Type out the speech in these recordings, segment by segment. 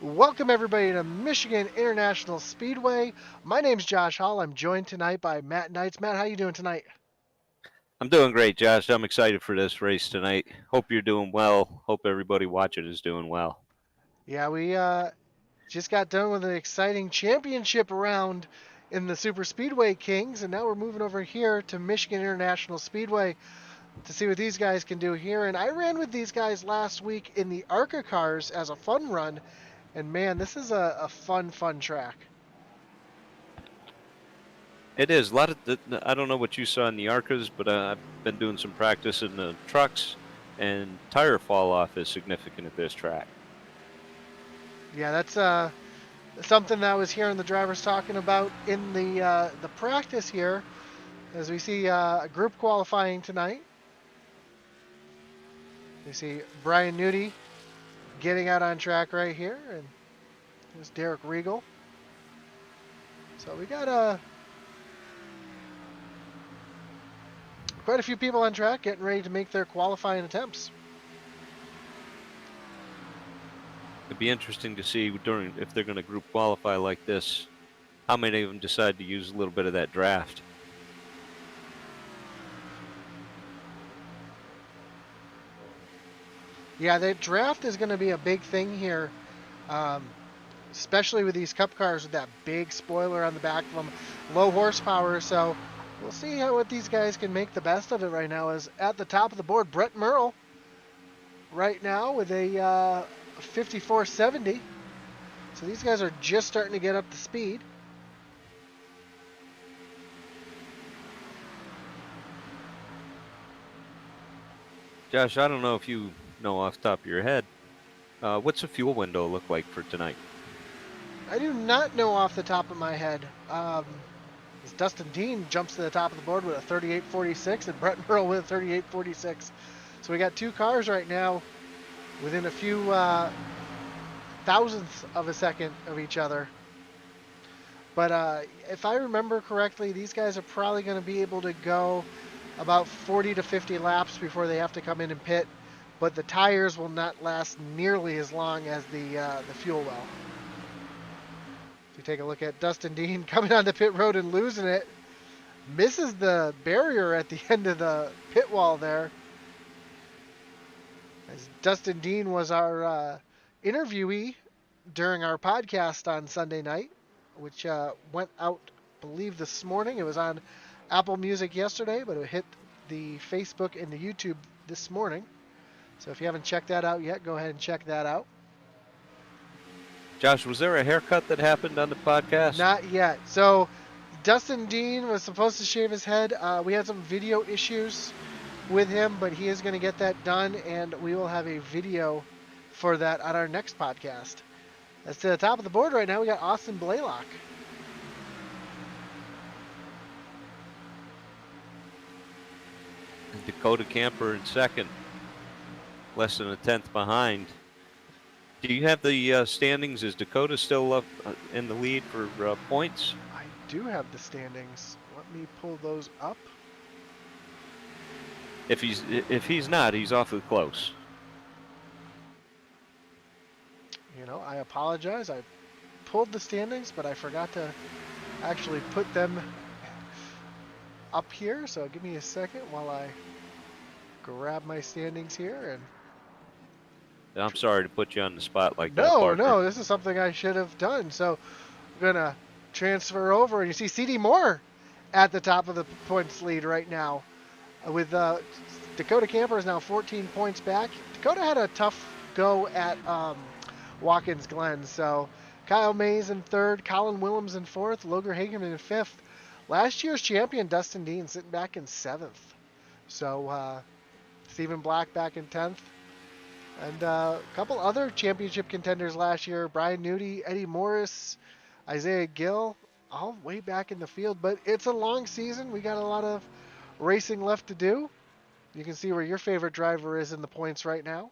Welcome everybody to Michigan International Speedway. My name's Josh Hall. I'm joined tonight by Matt Knights. Matt, how you doing tonight? I'm doing great, Josh. I'm excited for this race tonight. Hope you're doing well. Hope everybody watching is doing well. Yeah, we just got done with an exciting championship round in the Super Speedway Kings, and now we're moving over here to Michigan International Speedway to see what these guys can do here. And I ran with these guys last week in the ARCA cars as a fun run, and man, this is a fun track. It is a lot of. I don't know what you saw in the Arcas, but I've been doing some practice in the trucks, and tire fall off is significant at this track. Yeah, that's something that I was hearing the drivers talking about in the practice here, as we see a group qualifying tonight. You see Brian Newty getting out on track right here, and there's Derek Regal. So we got quite a few people on track getting ready to make their qualifying attempts. It'd be interesting to see if they're going to group qualify like this, how many of them decide to use a little bit of that draft. Yeah, the draft is going to be a big thing here, especially with these Cup cars with that big spoiler on the back of them, low horsepower. So we'll see what these guys can make the best of it right now. Is at the top of the board, Brett Merle right now with a 5470. So these guys are just starting to get up to speed. Josh, I don't know if you know off the top of your head, what's the fuel window look like for tonight? I do not know off the top of my head. Dustin Dean jumps to the top of the board with a 38.46 and Brett Merle with a 38.46. So we got two cars right now within a few thousandths of a second of each other. But if I remember correctly, these guys are probably going to be able to go about 40 to 50 laps before they have to come in and pit. But the tires will not last nearly as long as the fuel well. If you take a look at Dustin Dean coming on the pit road and losing it, misses the barrier at the end of the pit wall there. As Dustin Dean was our interviewee during our podcast on Sunday night, which went out, I believe, this morning. It was on Apple Music yesterday, but it hit the Facebook and the YouTube this morning. So if you haven't checked that out yet, go ahead and check that out. Josh, was there a haircut that happened on the podcast? Not yet. So Dustin Dean was supposed to shave his head. We had some video issues with him, but he is going to get that done, and we will have a video for that on our next podcast. That's to the top of the board right now. We got Austin Blaylock. Dakota Camper in second, less than a tenth behind. Do you have the standings? Is Dakota still up in the lead for points? I do have the standings. Let me pull those up. If he's not, he's awfully close. You know, I apologize. I pulled the standings, but I forgot to actually put them up here. So give me a second while I grab my standings here. And I'm sorry to put you on the spot like that, no, partner. no, this is something I should have done. So I'm gonna transfer over, and you see Cody Moore at the top of the points lead right now. With Dakota Camper is now 14 points back. Dakota had a tough go at Watkins Glen. So Kyle Mays in third, Colin Willems in fourth, Logan Hageman in fifth. Last year's champion Dustin Dean sitting back in seventh. So Stephen Black back in 10th. And a couple other championship contenders last year, Brian Newty, Eddie Morris, Isaiah Gill, all way back in the field. But it's a long season. We got a lot of racing left to do. You can see where your favorite driver is in the points right now.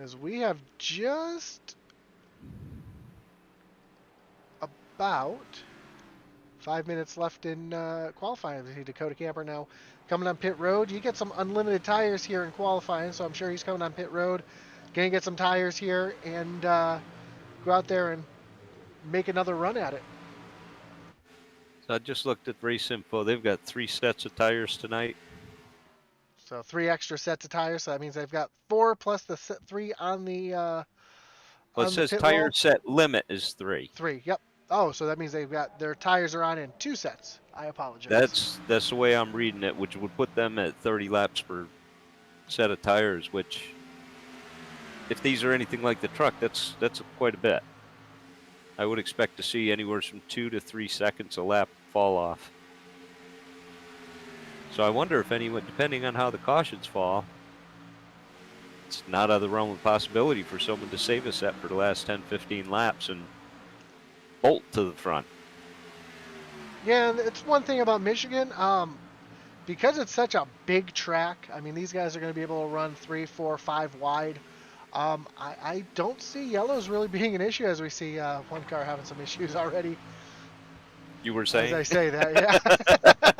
As we have just about 5 minutes left in qualifying. We see Dakota Camper now coming on pit road. You get some unlimited tires here in qualifying, so I'm sure he's coming on pit road. Gonna get some tires here and go out there and make another run at it. So I just looked at race info. They've got 3 sets of tires tonight. So 3 extra sets of tires. So that means they've got 4 plus the 3 on the Well, on it the says pit tire wall. set limit is 3. 3. Yep. Oh, so that means they've got their tires are on in 2 sets. I apologize. That's the way I'm reading it, which would put them at 30 laps per set of tires, which, if these are anything like the truck, that's quite a bit. I would expect to see anywhere from 2 to 3 seconds a lap fall off. So I wonder if anyone, depending on how the cautions fall, it's not out of the realm of possibility for someone to save a set for the last 10, 15 laps and bolt to the front. Yeah, and it's one thing about Michigan, because it's such a big track. I mean, these guys are going to be able to run 3, 4, 5 wide. I don't see yellows really being an issue, as we see one car having some issues already. You were saying? As I say that,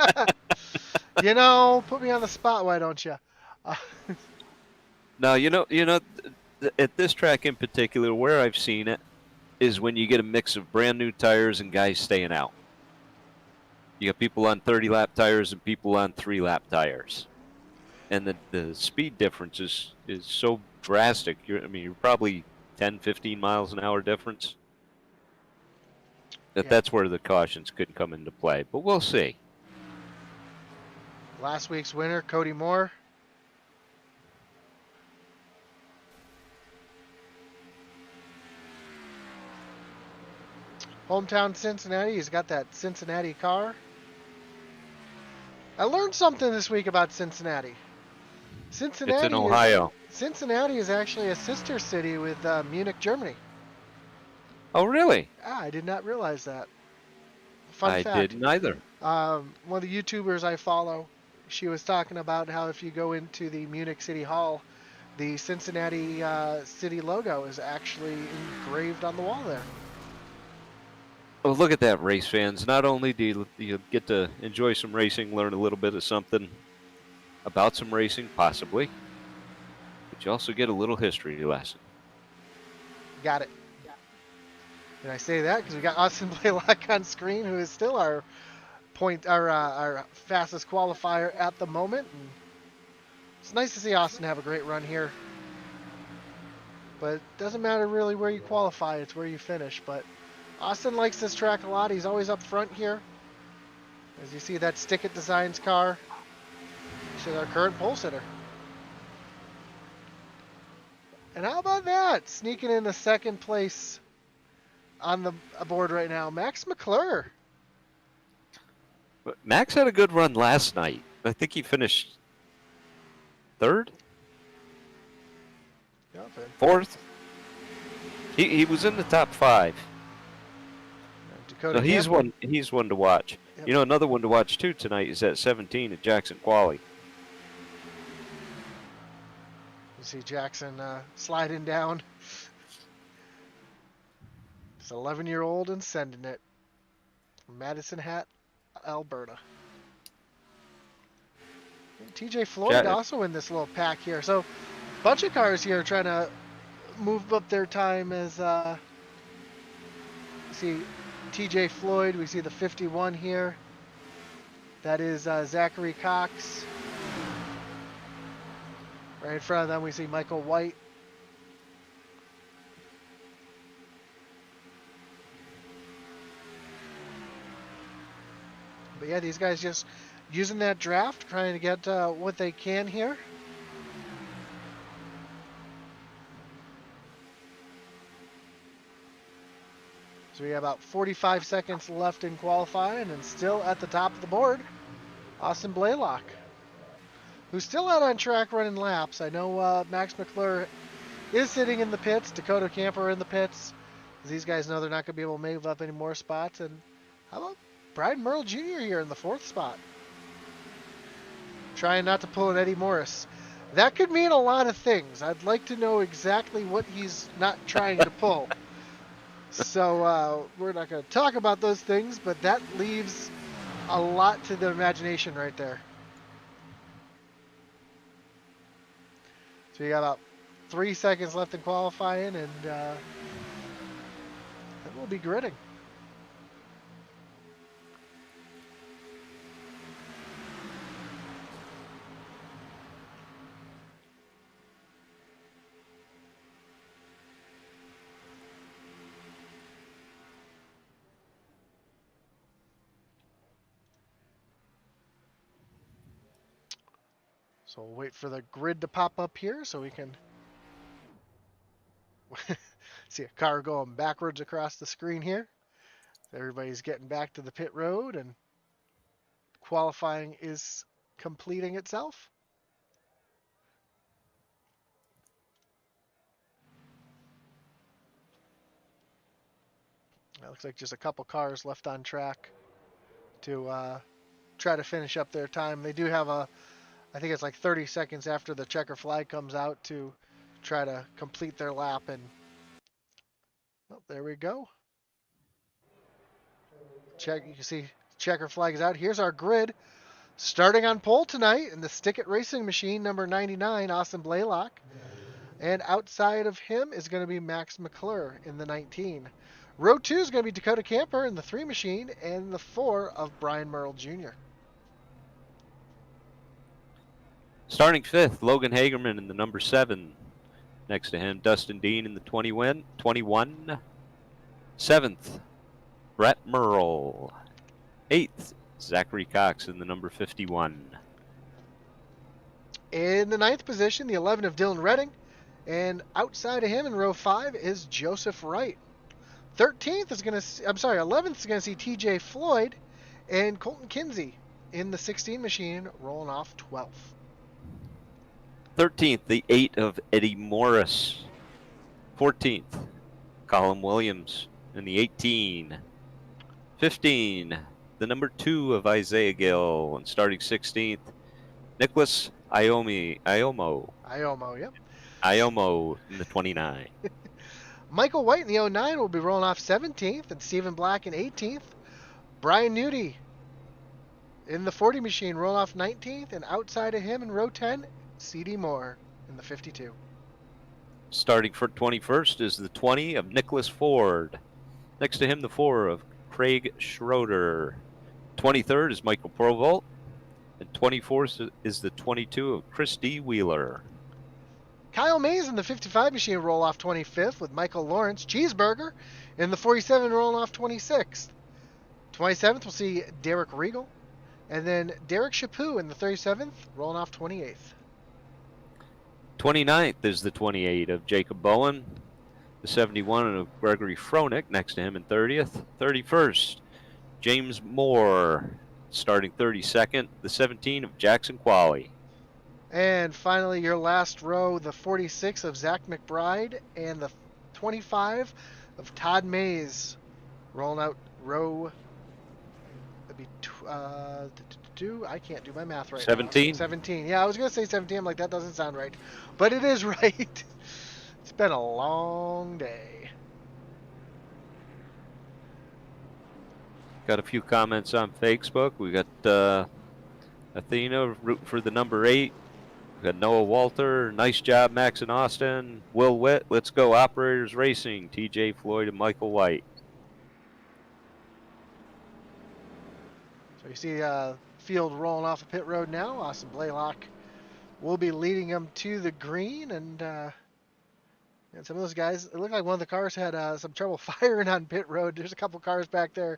yeah. You know, put me on the spot, why don't you? No, at this track in particular, where I've seen it is when you get a mix of brand new tires and guys staying out. You got people on 30-lap tires and people on 3-lap tires. And the speed difference is so drastic. You're probably 10, 15 miles an hour difference. That's where the cautions could come into play. But we'll see. Last week's winner, Cody Moore. Hometown Cincinnati. He's got that Cincinnati car. I learned something this week about Cincinnati. Cincinnati. It's in Ohio. Cincinnati is actually a sister city with Munich, Germany. Oh, really? I did not realize that. Fun fact. I didn't either. One of the YouTubers I follow, she was talking about how if you go into the Munich City Hall, the Cincinnati city logo is actually engraved on the wall there. Well, look at that, race fans. Not only do you get to enjoy some racing, learn a little bit of something about some racing, possibly, but you also get a little history lesson. Got it. And I say that because we got Austin Blaylock on screen, who is still our fastest qualifier at the moment. And it's nice to see Austin have a great run here. But it doesn't matter really where you qualify, it's where you finish. But Austin likes this track a lot. He's always up front here. As you see that Stickit Designs car. She's our current pole sitter. And how about that? Sneaking into second place on the board right now, Max Mcclure. Max had a good run last night. I think he finished 3rd? Yeah, 4th? He was in the top 5. Dakota So he's one to watch. Yep. You know, another one to watch too tonight is at 17 at Jackson Quali. You see Jackson sliding down. He's 11-year-old and sending it from Madison Hat, Alberta. And TJ Floyd also in this little pack here. So a bunch of cars here trying to move up their time as see TJ Floyd. We see the 51 here. That is Zachary Cox. Right in front of them we see Michael White. But yeah, these guys just using that draft, trying to get what they can here. So we have about 45 seconds left in qualifying, and still at the top of the board, Austin Blaylock, who's still out on track running laps. I know Max Mcclure is sitting in the pits, Dakota Camper in the pits. These guys know they're not going to be able to move up any more spots. And how about Brian Merle Jr. here in the 4th spot? Trying not to pull an Eddie Morris. That could mean a lot of things. I'd like to know exactly what he's not trying to pull. So we're not going to talk about those things, but that leaves a lot to the imagination right there. So you got about 3 seconds left in qualifying, and then we'll be gridding. So we'll wait for the grid to pop up here so we can see a car going backwards across the screen here. Everybody's getting back to the pit road and qualifying is completing itself. It looks like just a couple cars left on track to try to finish up their time. They do have I think it's like 30 seconds after the checker flag comes out to try to complete their lap. And well, there we go. You can see checker flag is out. Here's our grid. Starting on pole tonight in the Stick It Racing Machine, number 99, Austin Blaylock. And outside of him is going to be Max Mcclure in the 19. Row 2 is going to be Dakota Camper in the 3 machine, and the 4 of Brian Merle Jr. Starting 5th, Logan Hagerman in the number 7. Next to him, Dustin Dean in the 21. 7th, Brett Merle. 8th, Zachary Cox in the number 51. In the 9th position, the 11 of Dylan Redding. And outside of him in row 5 is Joseph Wright. 11th is going to see TJ Floyd and Colton Kinsey in the 16 machine rolling off 12th. 13th, the 8 of Eddie Morris. 14th, Colin Williams in the 18. 15, the number 2 of Isaiah Gill, and starting 16th, Nicholas Iomo, yep. Iomo in the 29. Michael White in the 09 will be rolling off 17th, and Stephen Black in 18th. Brian Newty in the 40 machine rolling off 19th, and outside of him in row 10, Cody Moore in the 52. Starting for 21st is the 20 of Nicholas Ford. Next to him, the 4 of Craig Schroeder. 23rd is Michael Provolt. And 24th is the 22 of Chris D. Wheeler. Kyle Mays in the 55 machine roll off 25th with Michael Lawrence. Cheeseburger in the 47 rolling off 26th. 27th we'll see Derek Regal. And then Derek Chaput in the 37th rolling off 28th. 29th is the 28 of Jacob Bowen. The 71 of Gregory Froelich next to him in 30th. 31st, James Moore. Starting 32nd, the 17 of Jackson Qualley. And finally, your last row, the 46 of Zach Mcbride and the 25 of Todd Mays. Rolling out row, that'd be I can't do my math right 17? now. 17. Yeah, I was going to say 17. I'm like, that doesn't sound right. But it is right. It's been a long day. Got a few comments on Facebook. We got Athena rooting for the number 8. We got Noah Walter. Nice job, Max and Austin. Will Witt. Let's go Operators Racing. TJ Floyd and Michael White. So you see field rolling off a pit road now. Austin Blaylock will be leading them to the green. And some of those guys, it looked like one of the cars had some trouble firing on pit road. There's a couple cars back there.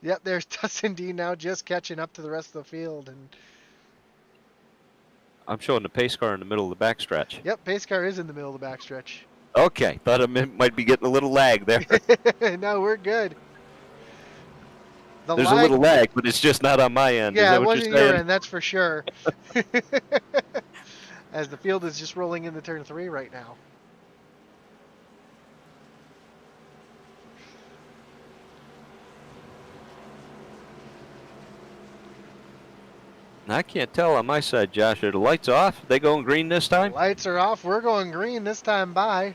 Yep, there's Dustin Dean now just catching up to the rest of the field. And I'm showing the pace car in the middle of the backstretch. Yep, pace car is in the middle of the backstretch. Okay, thought I might be getting a little lag there. No, we're good. There's a little lag, but it's just not on my end. Yeah, it wasn't your end, that's for sure. As the field is just rolling into turn 3 right now. I can't tell on my side, Josh. Are the lights off? Are they going green this time? Lights are off. We're going green this time by.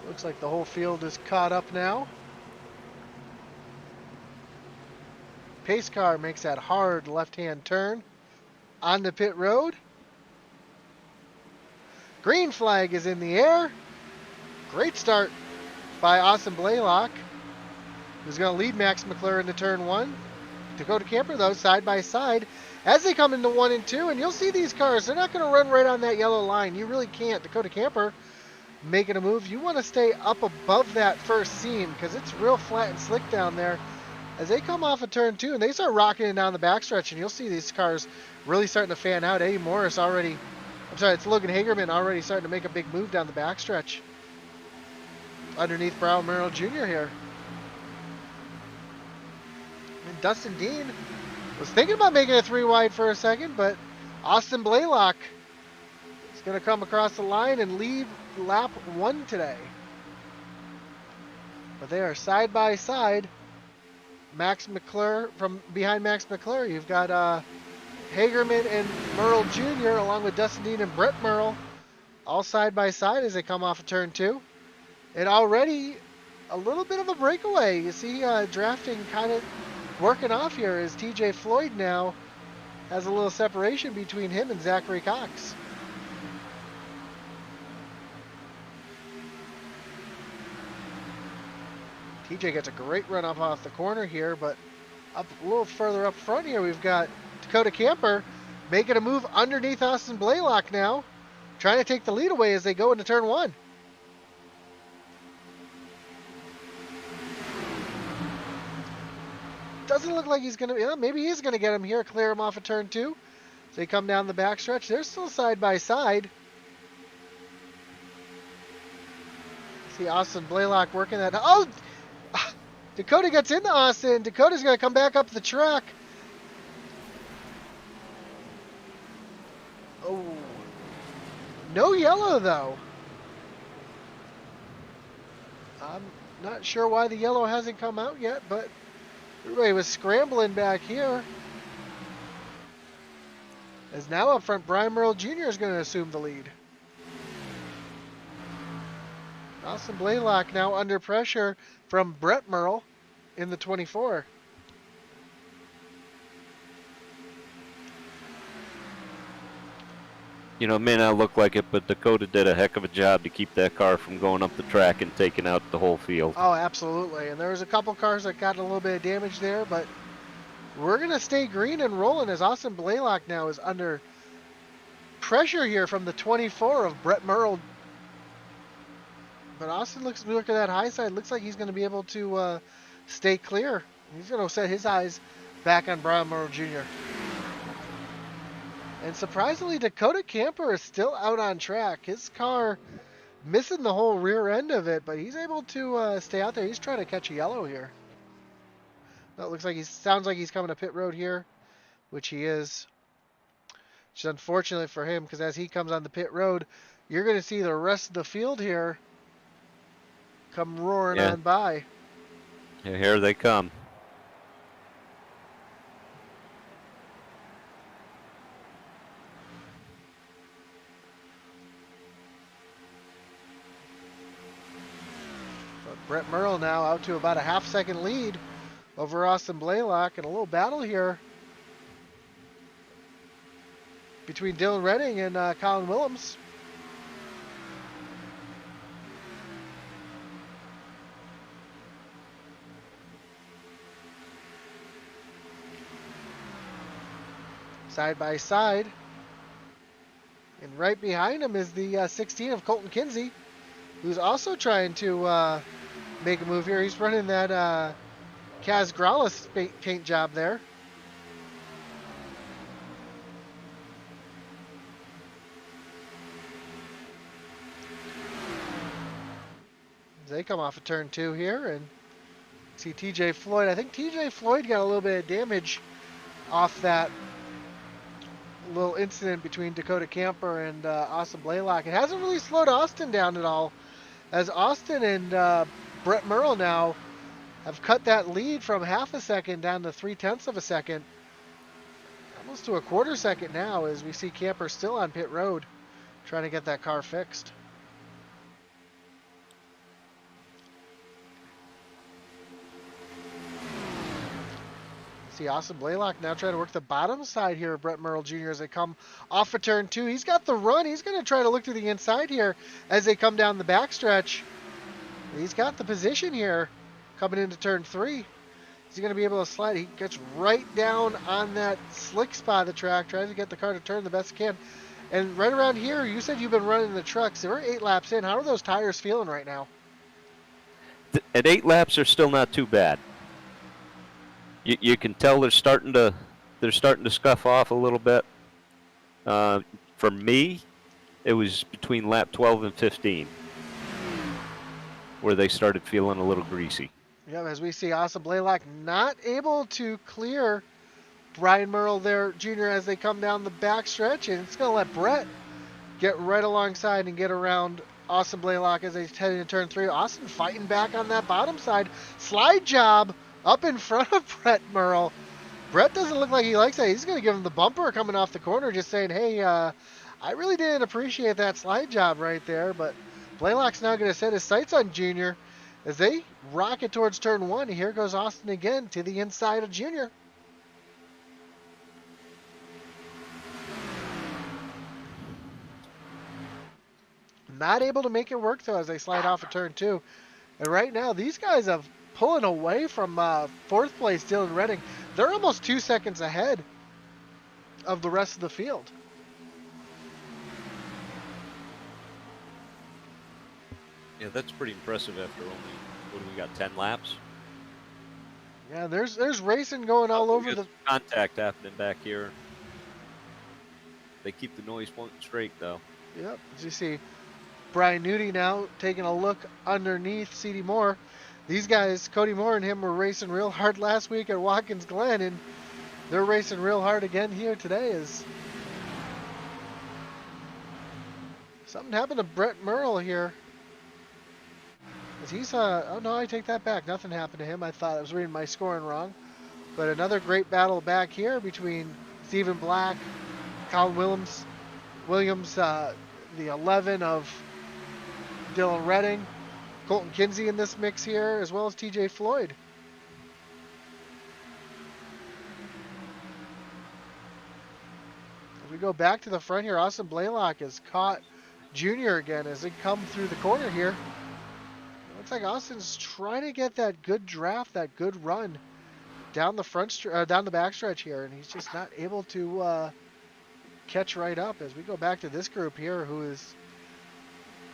Looks like the whole field is caught up now. Pace car makes that hard left-hand turn on the pit road. Green flag is in the air. Great start by Austin Blaylock, who's going to lead Max Mcclure into turn 1. Dakota Camper, though, side by side as they come into 1 and 2. And you'll see these cars, they're not going to run right on that yellow line. You really can't. Dakota Camper making a move. You want to stay up above that first seam because it's real flat and slick down there. As they come off of turn 2 and they start rocking it down the backstretch, and you'll see these cars really starting to fan out. Eddie Morris already, I'm sorry, it's Logan Hagerman already starting to make a big move down the backstretch underneath Brian Merrill Jr. here. And Dustin Dean was thinking about making a 3 wide for a second, but Austin Blaylock is going to come across the line and lead lap 1 today. But they are side by side. Max Mcclure, from behind Max Mcclure, you've got Hagerman and Merle Jr. along with Dustin Dean and Brett Merle, all side by side as they come off of turn 2. And already a little bit of a breakaway. You see drafting kind of working off here as TJ Floyd now has a little separation between him and Zachary Cox. TJ gets a great run up off the corner here, but up a little further up front here, we've got Dakota Camper making a move underneath Austin Blaylock now, trying to take the lead away as they go into turn 1. Doesn't look like he's going to, yeah, maybe he's going to get him here, clear him off of turn 2. As they come down the backstretch, they're still side by side. See Austin Blaylock working that, oh! Dakota gets into Austin. Dakota's going to come back up the track. Oh. No yellow, though. I'm not sure why the yellow hasn't come out yet, but everybody was scrambling back here. As now up front, Brian Merle Jr. is going to assume the lead. Austin Blaylock now under pressure from Brett Merle in the 24. You know, it may not look like it, but Dakota did a heck of a job to keep that car from going up the track and taking out the whole field. Oh, absolutely. And there was a couple cars that got a little bit of damage there, but we're going to stay green and rolling as Austin Blaylock now is under pressure here from the 24 of Brett Merle. But Austin looks, look at that high side, looks like he's going to be able to stay clear. He's going to set his eyes back on Brian Merle Jr. And surprisingly, Dakota Camper is still out on track. His car missing the whole rear end of it, but he's able to stay out there. He's trying to catch a yellow here. No, it looks like sounds like he's coming to pit road here, which he is. Which is unfortunate for him, because as he comes on the pit road, you're going to see the rest of the field here come roaring on by. Yeah, here they come. But Brett Merle now out to about a half-second lead over Austin Blaylock, and a little battle here between Dylan Redding and Colin Willems. Side by side. And right behind him is the 16 of Colton Kinsey, who's also trying to make a move here. He's running that Kaz Graulis paint job there. They come off of turn 2 here and see TJ Floyd. I think TJ Floyd got a little bit of damage off that little incident between Dakota Camper and Austin Blaylock. It hasn't really slowed Austin down at all, as Austin and Brett Merle now have cut that lead from half a second down to 0.3 of a second, almost to a quarter second now, as we see Camper still on pit road trying to get that car fixed. See Austin Blaylock now trying to work the bottom side here of Brett Merle Jr. as they come off of turn 2. He's got the run. He's going to try to look to the inside here as they come down the backstretch. He's got the position here coming into turn 3. Is he going to be able to slide? He gets right down on that slick spot of the track, tries to get the car to turn the best it can. And right around here, you said you've been running the trucks. They were 8 laps in. How are those tires feeling right now? At 8 laps, they're still not too bad. You can tell they're starting to scuff off a little bit. For me, it was between lap 12 and 15 where they started feeling a little greasy. Yeah, as we see Austin Blaylock not able to clear Brian Merle there, Jr. as they come down the backstretch, and it's going to let Brett get right alongside and get around Austin Blaylock as they head into turn 3. Austin fighting back on that bottom side. Slide job up in front of Brett Merle. Brett doesn't look like he likes that. He's going to give him the bumper coming off the corner, just saying, hey, I really didn't appreciate that slide job right there. But Blaylock's now going to set his sights on Junior as they rocket towards turn 1. Here goes Austin again to the inside of Junior. Not able to make it work, though, as they slide off of turn 2. And right now, these guys have pulling away from 4th place Dylan Redding. They're almost 2 seconds ahead of the rest of the field. Yeah, that's pretty impressive after only, what do we got, 10 laps? Yeah, there's racing going all over the... Contact happening back here. They keep the noise pointing straight, though. Yep, as you see Brian Newty now taking a look underneath Cody Moore. These guys, Cody Moore and him, were racing real hard last week at Watkins Glen, and they're racing real hard again here today. As something happened to Brett Merle here. As he's, oh no, I take that back. Nothing happened to him. I thought I was reading my scoring wrong. But another great battle back here between Stephen Black, Colin Williams, the 11 of Dylan Redding, Colton Kinsey in this mix here, as well as TJ Floyd. As we go back to the front here, Austin Blaylock has caught Junior again as they come through the corner here. It looks like Austin's trying to get that good draft, that good run down the down the backstretch here, and he's just not able to catch right up. As we go back to this group here, who is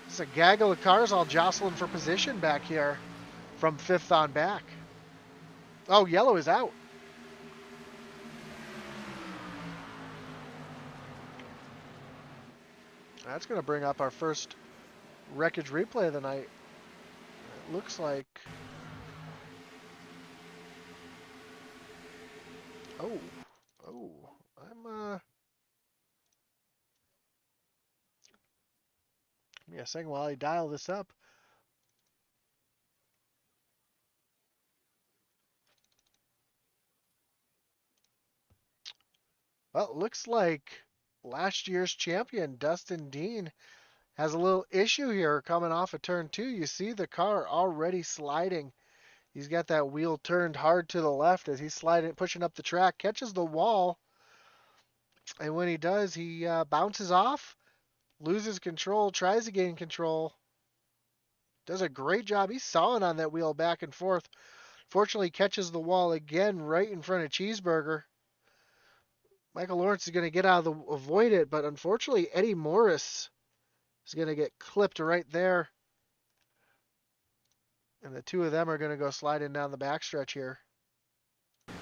just a gaggle of cars all jostling for position back here from 5th on back. Oh, yellow is out. That's going to bring up our first wreckage replay of the night. It looks like... Oh, I'm give me a second while I dial this up. Well, it looks like last year's champion, Dustin Dean, has a little issue here coming off of turn 2. You see the car already sliding. He's got that wheel turned hard to the left as he's sliding, pushing up the track, catches the wall. And when he does, he bounces off, loses control, tries to gain control. Does a great job. He's sawing on that wheel back and forth. Fortunately, catches the wall again right in front of Cheeseburger. Michael Lawrence is going to get out of the avoid it, but unfortunately, Eddie Morris is going to get clipped right there. And the two of them are going to go sliding down the backstretch here. It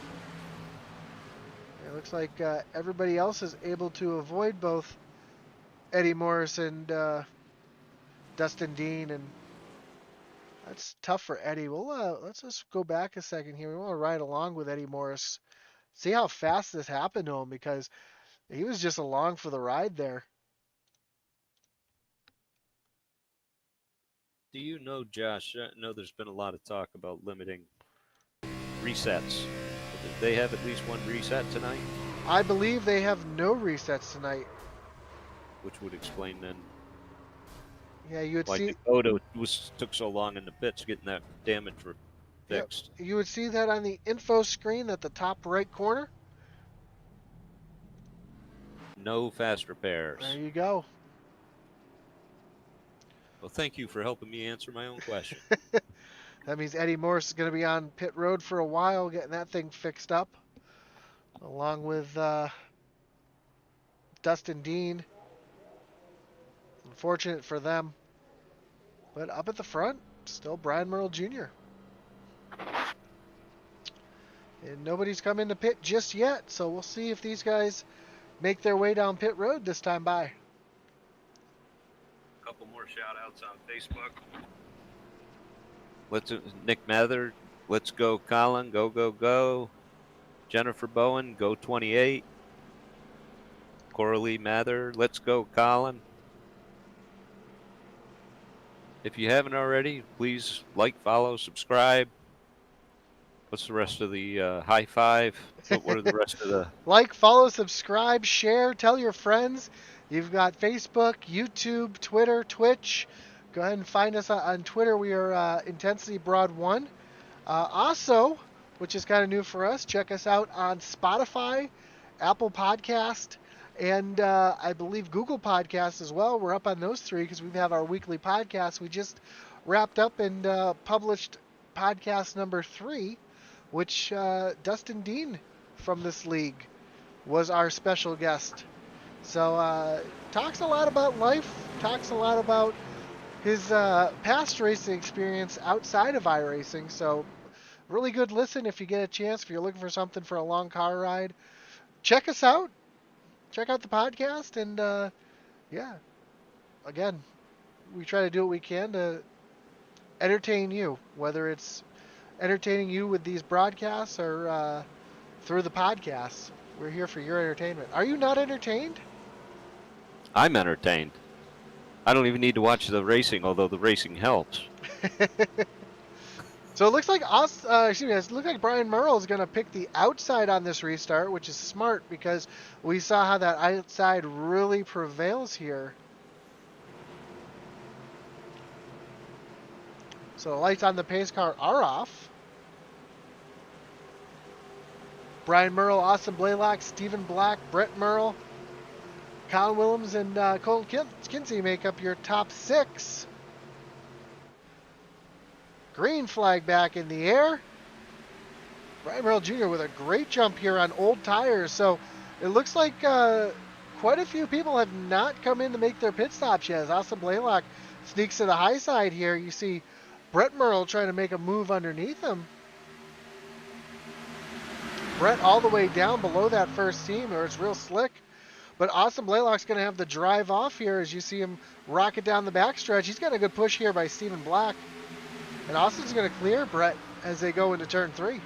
looks like everybody else is able to avoid both Eddie Morris and Dustin Dean, and that's tough for Eddie. Well, let's just go back a second here. We want to ride along with Eddie Morris, see how fast this happened to him, because he was just along for the ride there. Do you know, Josh, I know there's been a lot of talk about limiting resets. Did they have at least one reset tonight? I believe they have no resets tonight. Which would explain then yeah, you would why see Dakota took so long in the pits getting that damage fixed. You would see that on the info screen at the top right corner. No fast repairs. There you go. Well, thank you for helping me answer my own question. That means Eddie Morse is going to be on pit road for a while, getting that thing fixed up, along with Dustin Dean. Unfortunate for them. But up at the front, still Brian Merle Jr. And nobody's come into pit just yet, so we'll see if these guys make their way down pit road this time by. A couple more shout-outs on Facebook. Nick Mather, let's go Colin, go, go, go. Jennifer Bowen, go 28. Coralie Mather, let's go Colin. If you haven't already, please like, follow, subscribe. What's the rest of the high five? What are the rest of the... Like, follow, subscribe, share, tell your friends. You've got Facebook, YouTube, Twitter, Twitch. Go ahead and find us on Twitter. We are Intensity Broad 1. Also, which is kind of new for us, check us out on Spotify, Apple Podcast, and I believe Google Podcasts as well. We're up on those three because we have our weekly podcast. We just wrapped up and published podcast number 3, which Dustin Dean from this league was our special guest. So talks a lot about life, talks a lot about his past racing experience outside of iRacing. So really good listen if you get a chance. If you're looking for something for a long car ride, check us out. Check out the podcast. And yeah, again, we try to do what we can to entertain you, whether it's entertaining you with these broadcasts or through the podcasts. We're here for your entertainment. Are you not entertained? I'm entertained. I don't even need to watch the racing, although the racing helps. So it looks like it looks like Brian Merle is going to pick the outside on this restart, which is smart because we saw how that outside really prevails here. So the lights on the pace car are off. Brian Merle, Austin Blaylock, Stephen Black, Brett Merle, Colin Willems, and Colton Kinsey make up your top 6. Green flag back in the air. Brian Merle Jr. with a great jump here on old tires. So it looks like quite a few people have not come in to make their pit stops yet. As Austin Blaylock sneaks to the high side here, you see Brett Merle trying to make a move underneath him. Brett all the way down below that first seam, or it's real slick. But Austin Blaylock's going to have the drive off here as you see him rocket down the backstretch. He's got a good push here by Stephen Black. And Austin's going to clear Brett as they go into turn 3.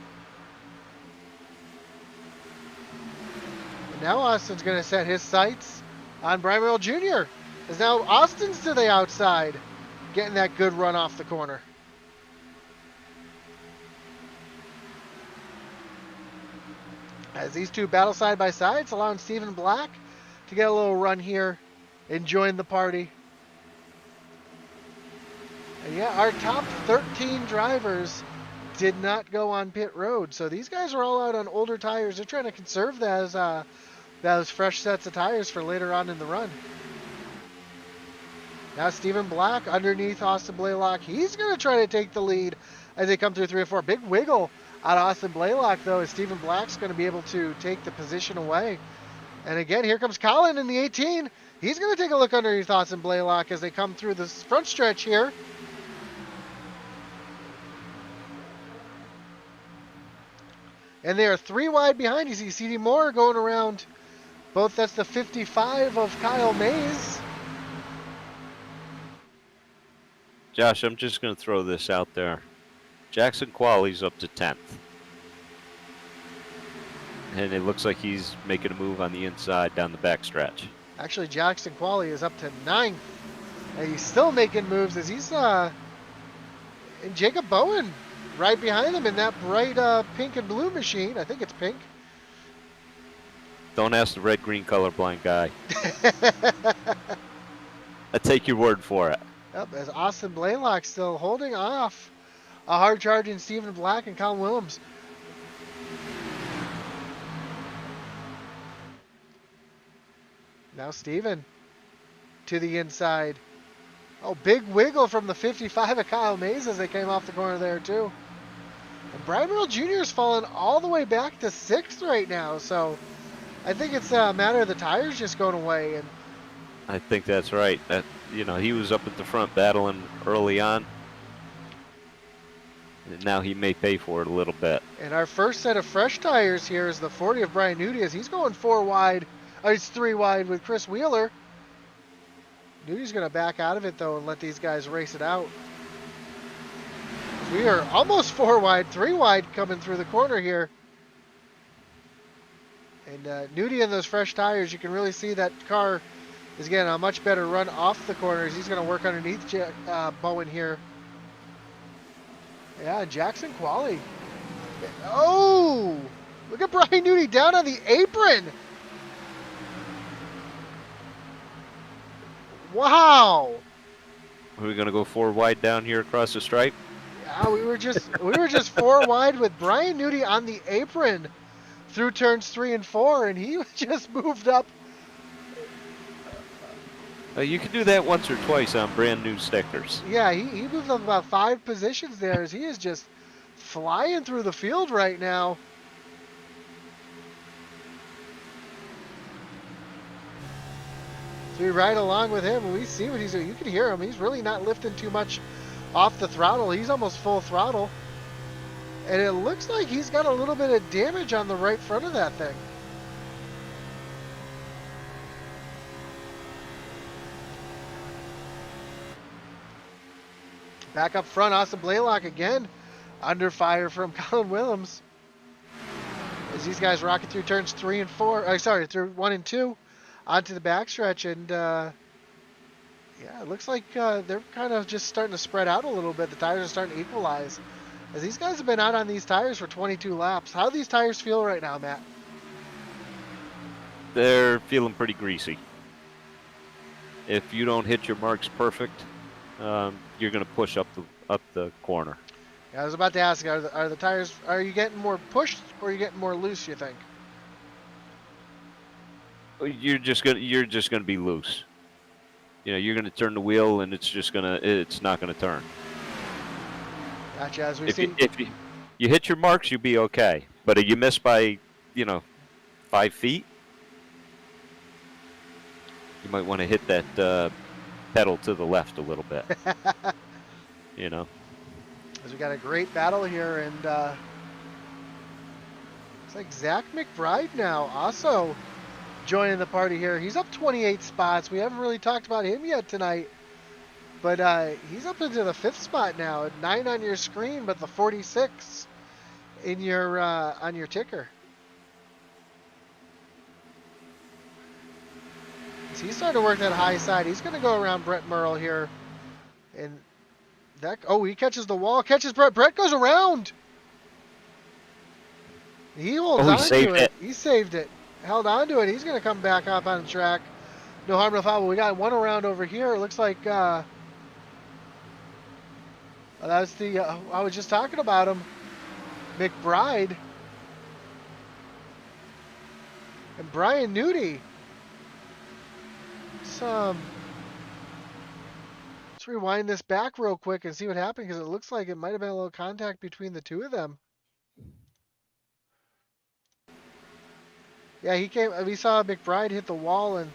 And now Austin's going to set his sights on Brian Merle Jr. As now Austin's to the outside, getting that good run off the corner. As these two battle side by side, it's allowing Stephen Black to get a little run here and join the party. And yeah, our top 13 drivers did not go on pit road. So these guys are all out on older tires. They're trying to conserve those fresh sets of tires for later on in the run. Now Stephen Black underneath Austin Blaylock. He's going to try to take the lead as they come through 3 and 4. Big wiggle out of Austin Blaylock, though, as Stephen Black's going to be able to take the position away. And again, here comes Colin in the 18. He's going to take a look underneath Austin Blaylock as they come through this front stretch here. And they are 3 wide behind. You see Cody Moore going around both. That's the 55 of Kyle Mays. Josh, I'm just going to throw this out there. Jackson Qualley's up to 10th. And it looks like he's making a move on the inside down the backstretch. Actually, Jackson Qualley is up to 9th. And he's still making moves as he's and Jacob Bowen right behind him in that bright pink and blue machine. I think it's pink. Don't ask the red-green colorblind guy. I take your word for it. Yep, as Austin Blaylock still holding off a hard charging Stephen Black and Colin Willems. Now Stephen to the inside. Oh, big wiggle from the 55 of Kyle Mays as they came off the corner there too. And Brian Merle Jr. is falling all the way back to 6th right now, so I think it's a matter of the tires just going away. And I think that's right. That, you know, he was up at the front battling early on. And now he may pay for it a little bit. And our first set of fresh tires here is the 40 of Brian Newty as he's going 4 wide. He's 3 wide with Chris Wheeler. Newty's going to back out of it, though, and let these guys race it out. We are almost 4 wide, 3 wide coming through the corner here. And Newty and those fresh tires, you can really see that car is getting a much better run off the corners. He's going to work underneath Bowen here. Yeah, Jackson Qualley. Oh! Look at Brian Newty down on the apron. Wow! Are we going to go 4 wide down here across the stripe? Yeah, we were just 4 wide with Brian Newty on the apron through turns 3 and 4, and he just moved up. You can do that once or twice on brand new stickers. Yeah, he moved up about 5 positions there as he is just flying through the field right now. So we ride along with him and we see what he's doing. You can hear him. He's really not lifting too much off the throttle. He's almost full throttle. And it looks like he's got a little bit of damage on the right front of that thing. Back up front, Austin Blaylock again under fire from Colin Willems. As these guys rocket through turns 3 and 4, through 1 and 2 onto the backstretch. And yeah, it looks like they're kind of just starting to spread out a little bit. The tires are starting to equalize. As these guys have been out on these tires for 22 laps. How do these tires feel right now, Matt? They're feeling pretty greasy. If you don't hit your marks perfect, you're going to push up the corner. Yeah, I was about to ask, are the tires, are you getting more pushed or are you getting more loose, you think? You're just gonna be loose. You know, you're gonna turn the wheel and it's not gonna turn. Gotcha. As we If see, you hit your marks, you'll be okay. But if you miss by, 5 feet, you might want to hit that pedal to the left a little bit. As we got a great battle here, and looks like Zach Mcbride now also joining the party here. He's up 28 spots. We haven't really talked about him yet tonight, but he's up into the 5th spot now. 9 on your screen, but the 46 in your on your ticker. So he's starting to work that high side. He's going to go around Brett Merle here, and he catches the wall, catches Brett. Brett goes around. He holds on to it. He saved it. Held on to it. He's going to come back up on the track. No harm, no foul. But we got one around over here. It looks like that's the I was just talking about him, Mcbride and Brian Newty. Let's rewind this back real quick and see what happened, because it looks like it might have been a little contact between the two of them. Yeah, we saw Mcbride hit the wall and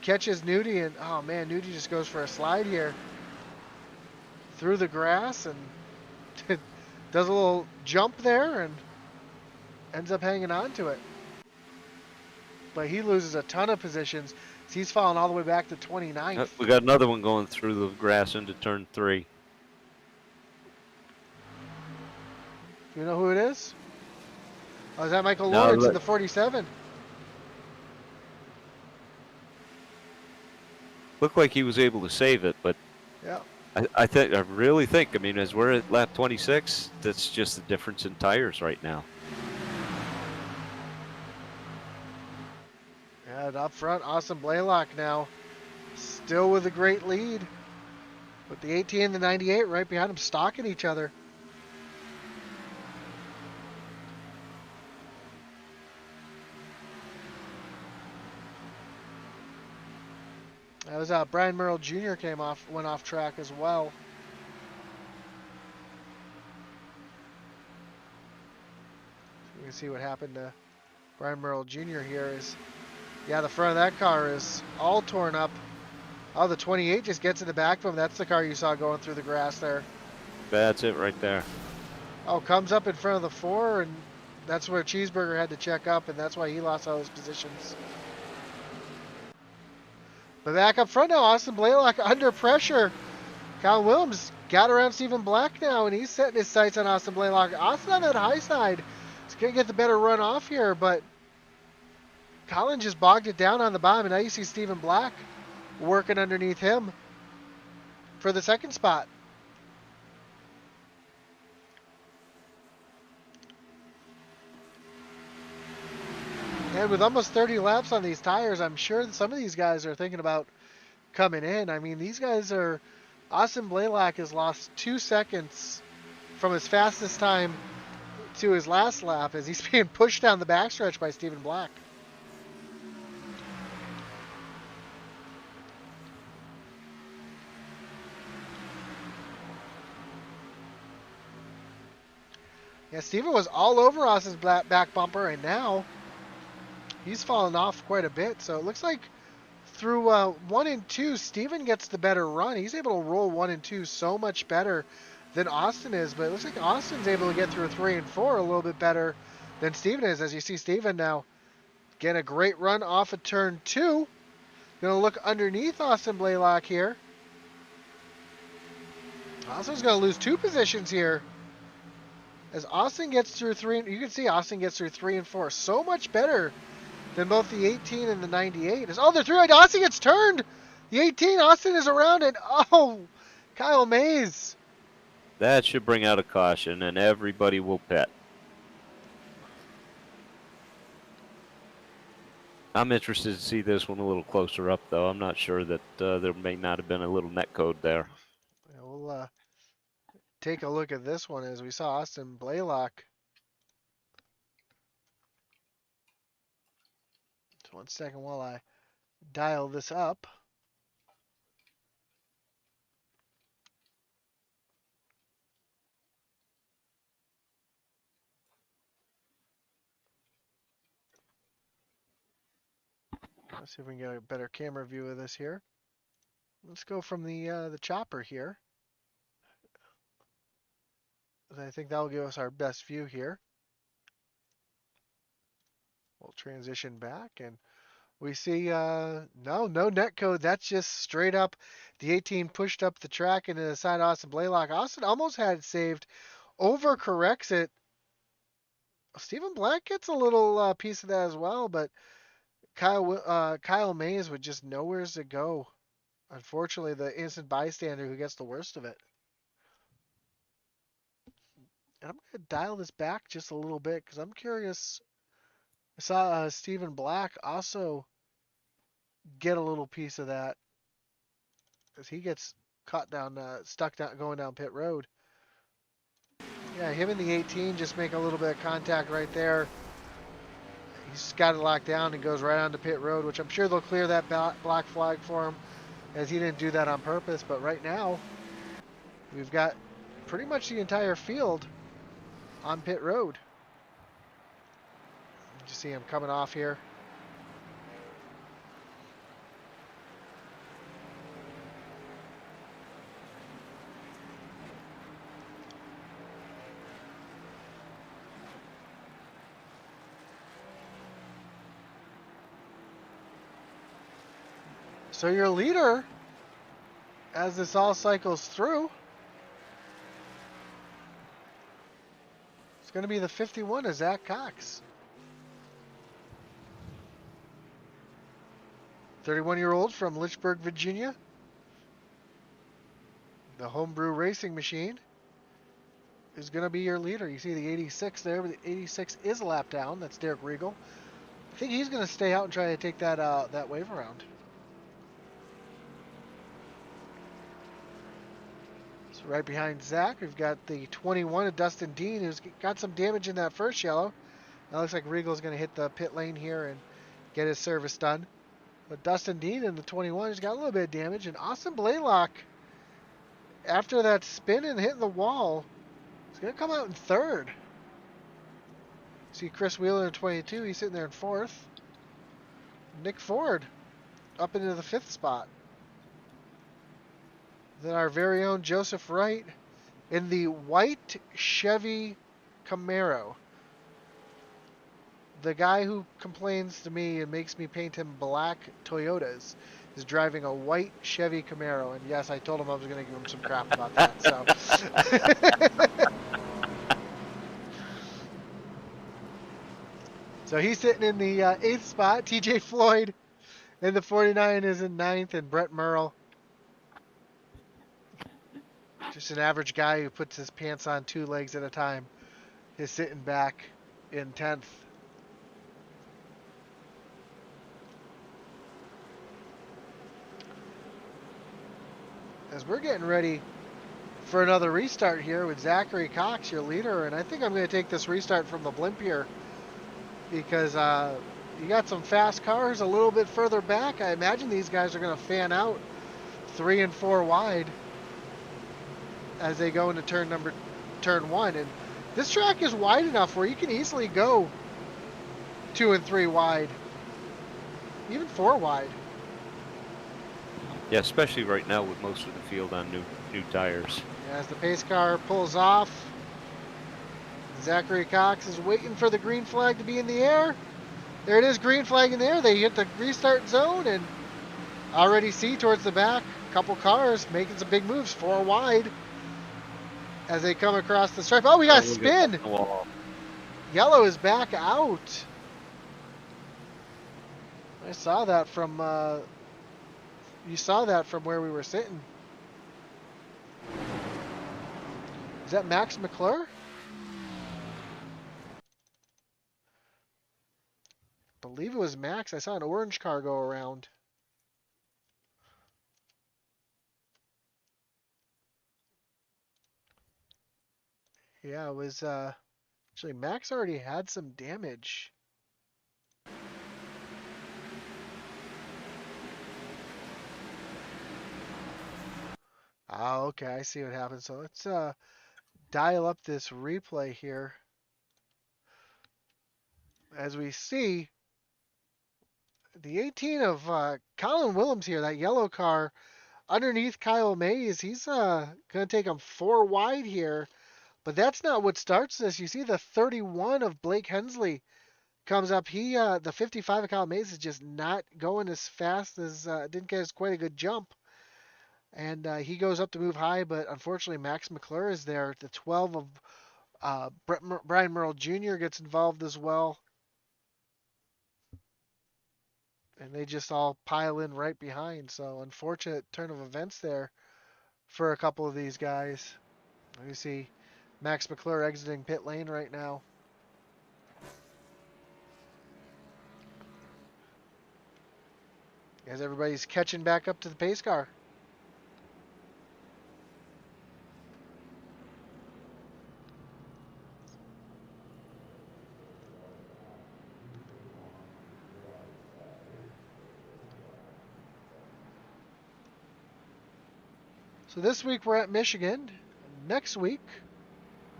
catches Newty, and oh man, Newty just goes for a slide here through the grass and does a little jump there and ends up hanging on to it. But he loses a ton of positions. So he's falling all the way back to 29th. We got another one going through the grass into turn 3. Do you know who it is? Oh, is that Michael Lawrence in the 47? Looked like he was able to save it, but yeah, I really think, as we're at lap 26, that's just the difference in tires right now. And up front, Austin Blaylock now, still with a great lead. With the 18 and the 98 right behind them, stalking each other. That was Brian Merrill Jr. went off track as well. You can see what happened to Brian Merrill Jr. here is, yeah, the front of that car is all torn up. Oh, the 28 just gets in the back of him. That's the car you saw going through the grass there. That's it right there. Oh, comes up in front of the 4, and that's where Cheeseburger had to check up, and that's why he lost all his positions. But back up front now, Austin Blaylock under pressure. Kyle Williams got around Stephen Black now, and he's setting his sights on Austin Blaylock. Austin on that high side. He's going to get the better run off here, but Colin just bogged it down on the bottom, and now you see Stephen Black working underneath him for the second spot. And with almost 30 laps on these tires, I'm sure that some of these guys are thinking about coming in. I mean, these guys are... Austin Blaylock has lost 2 seconds from his fastest time to his last lap as he's being pushed down the backstretch by Stephen Black. Yeah, Stephen was all over Austin's back bumper, and now he's fallen off quite a bit. So it looks like through 1 and 2, Stephen gets the better run. He's able to roll 1 and 2 so much better than Austin is, but it looks like Austin's able to get through 3 and 4 a little bit better than Stephen is, as you see Stephen now get a great run off of turn 2. Gonna look underneath Austin Blaylock here. Austin's gonna lose 2 positions here. As Austin gets through 3, you can see Austin gets through 3 and 4 so much better than both the 18 and the 98. Oh, they're through. Austin gets turned. The 18, Austin is around it. Oh, Kyle Mays. That should bring out a caution, and everybody will pit. I'm interested to see this one a little closer up, though. I'm not sure that there may not have been a little net code there. Yeah, we'll take a look at this one as we saw Austin Blaylock. Just 1 second while I dial this up. Let's see if we can get a better camera view of this here. Let's go from the chopper here. I think that'll give us our best view here. We'll transition back, and we see no net code. That's just straight up. The 18 pushed up the track into the side of Austin Blaylock. Austin almost had it saved, overcorrects it. Stephen Black gets a little piece of that as well, but Kyle Mays with just nowhere to go. Unfortunately, the innocent bystander who gets the worst of it. And I'm going to dial this back just a little bit because I'm curious. I saw Stephen Black also get a little piece of that as he gets caught down, stuck down, going down pit road. Yeah, him and the 18 just make a little bit of contact right there. He's got it locked down and goes right onto pit road, which I'm sure they'll clear that black flag for him, as he didn't do that on purpose. But right now, we've got pretty much the entire field on pit road. You see him coming off here. So your leader, as this all cycles through, it's going to be the 51 of Zach Cox. 31-year-old from Lynchburg, Virginia. The homebrew racing machine is going to be your leader. You see the 86 there, but the 86 is a lap down. That's Derek Regal. I think he's going to stay out and try to take that wave around. So right behind Zach, we've got the 21 of Dustin Dean, who's got some damage in that first yellow. Now looks like Regal's going to hit the pit lane here and get his service done. But Dustin Dean in the 21 has got a little bit of damage, and Austin Blaylock, after that spin and hitting the wall, is going to come out in third. See Chris Wheeler in 22, he's sitting there in fourth. Nick Ford up into the fifth spot. Then our very own Joseph Wright in the white Chevy Camaro. The guy who complains to me and makes me paint him black Toyotas is driving a white Chevy Camaro. And yes, I told him I was going to give him some crap about that. So he's sitting in the 8th spot. TJ Floyd in the 49 is in 9th, and Brett Merle, just an average guy who puts his pants on 2 legs at a time, is sitting back in 10th. As we're getting ready for another restart here with Zachary Cox, your leader, and I think I'm going to take this restart from the blimp here because you got some fast cars a little bit further back. I imagine these guys are going to fan out 3 and 4 wide as they go into turn 1. And this track is wide enough where you can easily go 2 and 3 wide, even 4 wide. Yeah, especially right now with most of the field on new tires. As the pace car pulls off, Zachary Cox is waiting for the green flag to be in the air. There it is, green flag in there. They hit the restart zone and already see towards the back a couple cars making some big moves, 4 wide as they come across the stripe. Oh, we got a spin. Yellow is back out. I saw that from you saw that from where we were sitting. Is that Max Mcclure? I believe it was Max. I saw an orange car go around. Yeah, it was actually Max already had some damage. Oh, okay, I see what happened. So let's dial up this replay here. As we see, the 18 of Colin Willems here, that yellow car underneath Kyle Mays, he's going to take him 4 wide here. But that's not what starts this. You see the 31 of Blake Hensley comes up. He, the 55 of Kyle Mays is just not going as fast as, didn't get as quite a good jump. And he goes up to move high, but unfortunately Max Mcclure is there. The 12 of Brian Merle Jr. gets involved as well. And they just all pile in right behind. So unfortunate turn of events there for a couple of these guys. You see Max Mcclure exiting pit lane right now. As everybody's catching back up to the pace car. So this week we're at Michigan. Next week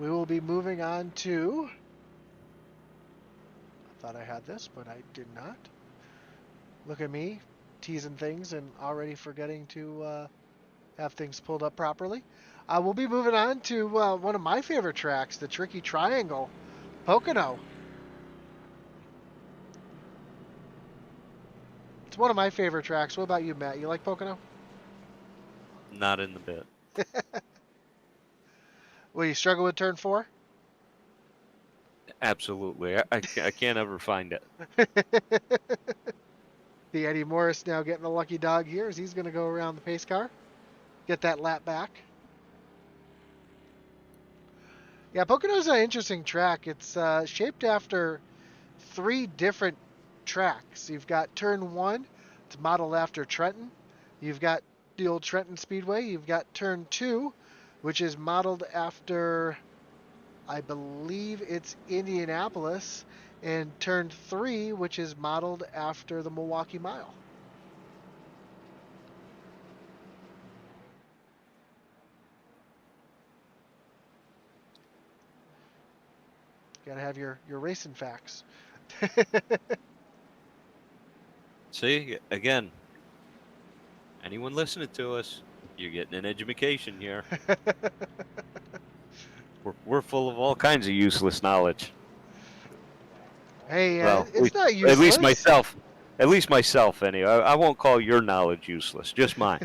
we will be moving on to, I thought I had this, but I did not. Look at me, teasing things and already forgetting to have things pulled up properly. We'll be moving on to one of my favorite tracks, the Tricky Triangle, Pocono. It's one of my favorite tracks. What about you, Matt? You like Pocono? Not in the bit. Will you struggle with turn 4? Absolutely. I can't ever find it. The Eddie Morris now getting the lucky dog here as he's going to go around the pace car. Get that lap back. Yeah, Pocono's an interesting track. It's shaped after 3 different tracks. You've got turn 1. It's modeled after Trenton. You've got the old Trenton Speedway. You've got turn 2, which is modeled after, I believe it's Indianapolis, and turn 3, which is modeled after the Milwaukee Mile. Gotta have your racing facts. See, again, anyone listening to us, you're getting an education here. We're full of all kinds of useless knowledge. Hey, Well, it's not useless. At least myself. At least myself, anyway. I won't call your knowledge useless, just mine.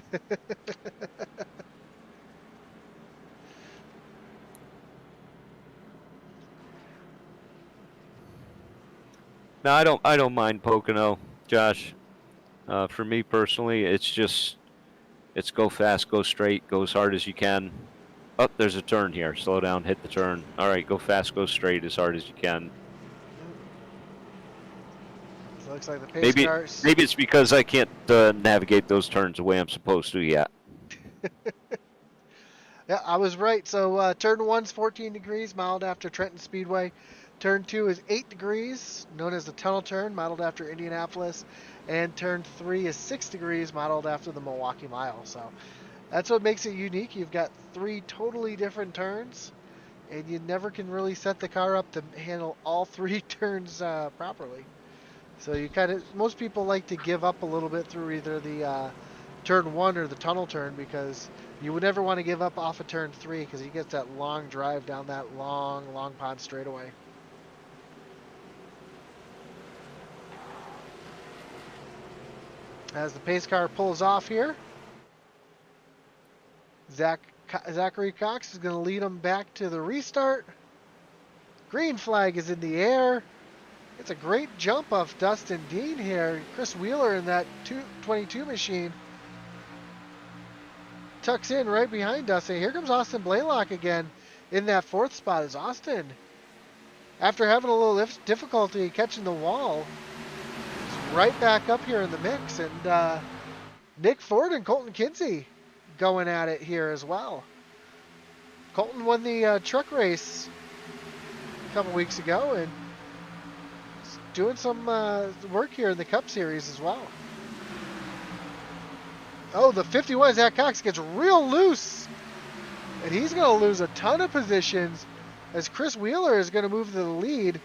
No, I don't mind Pocono, Josh. For me personally, it's go fast, go straight, go as hard as you can. Oh, there's a turn here. Slow down, hit the turn. All right, go fast, go straight as hard as you can. So it looks like the pace cars. Maybe it's because I can't navigate those turns the way I'm supposed to yet. Yeah, I was right. So turn 1's 14 degrees, modeled after Trenton Speedway. Turn 2 is 8 degrees, known as the tunnel turn, modeled after Indianapolis. And turn 3 is 6 degrees, modeled after the Milwaukee Mile. So that's what makes it unique. You've got 3 totally different turns, and you never can really set the car up to handle all 3 turns properly. So you most people like to give up a little bit through either the turn 1 or the tunnel turn, because you would never want to give up off of turn 3, because he gets that long drive down that long pond straightaway. As the pace car pulls off here, Zachary Cox is going to lead them back to the restart. Green flag is in the air. It's a great jump off Dustin Dean here. Chris Wheeler in that 222 machine tucks in right behind Dustin. Here comes Austin Blaylock again in that 4th spot. As Austin, after having a little difficulty catching the wall, is right back up here in the mix. And Nick Ford and Colton Kinsey going at it here as well. Colton won the truck race a couple weeks ago and doing some work here in the Cup Series as well. Oh, the 51, Zach Cox gets real loose, and he's going to lose a ton of positions as Chris Wheeler is going to move to the lead.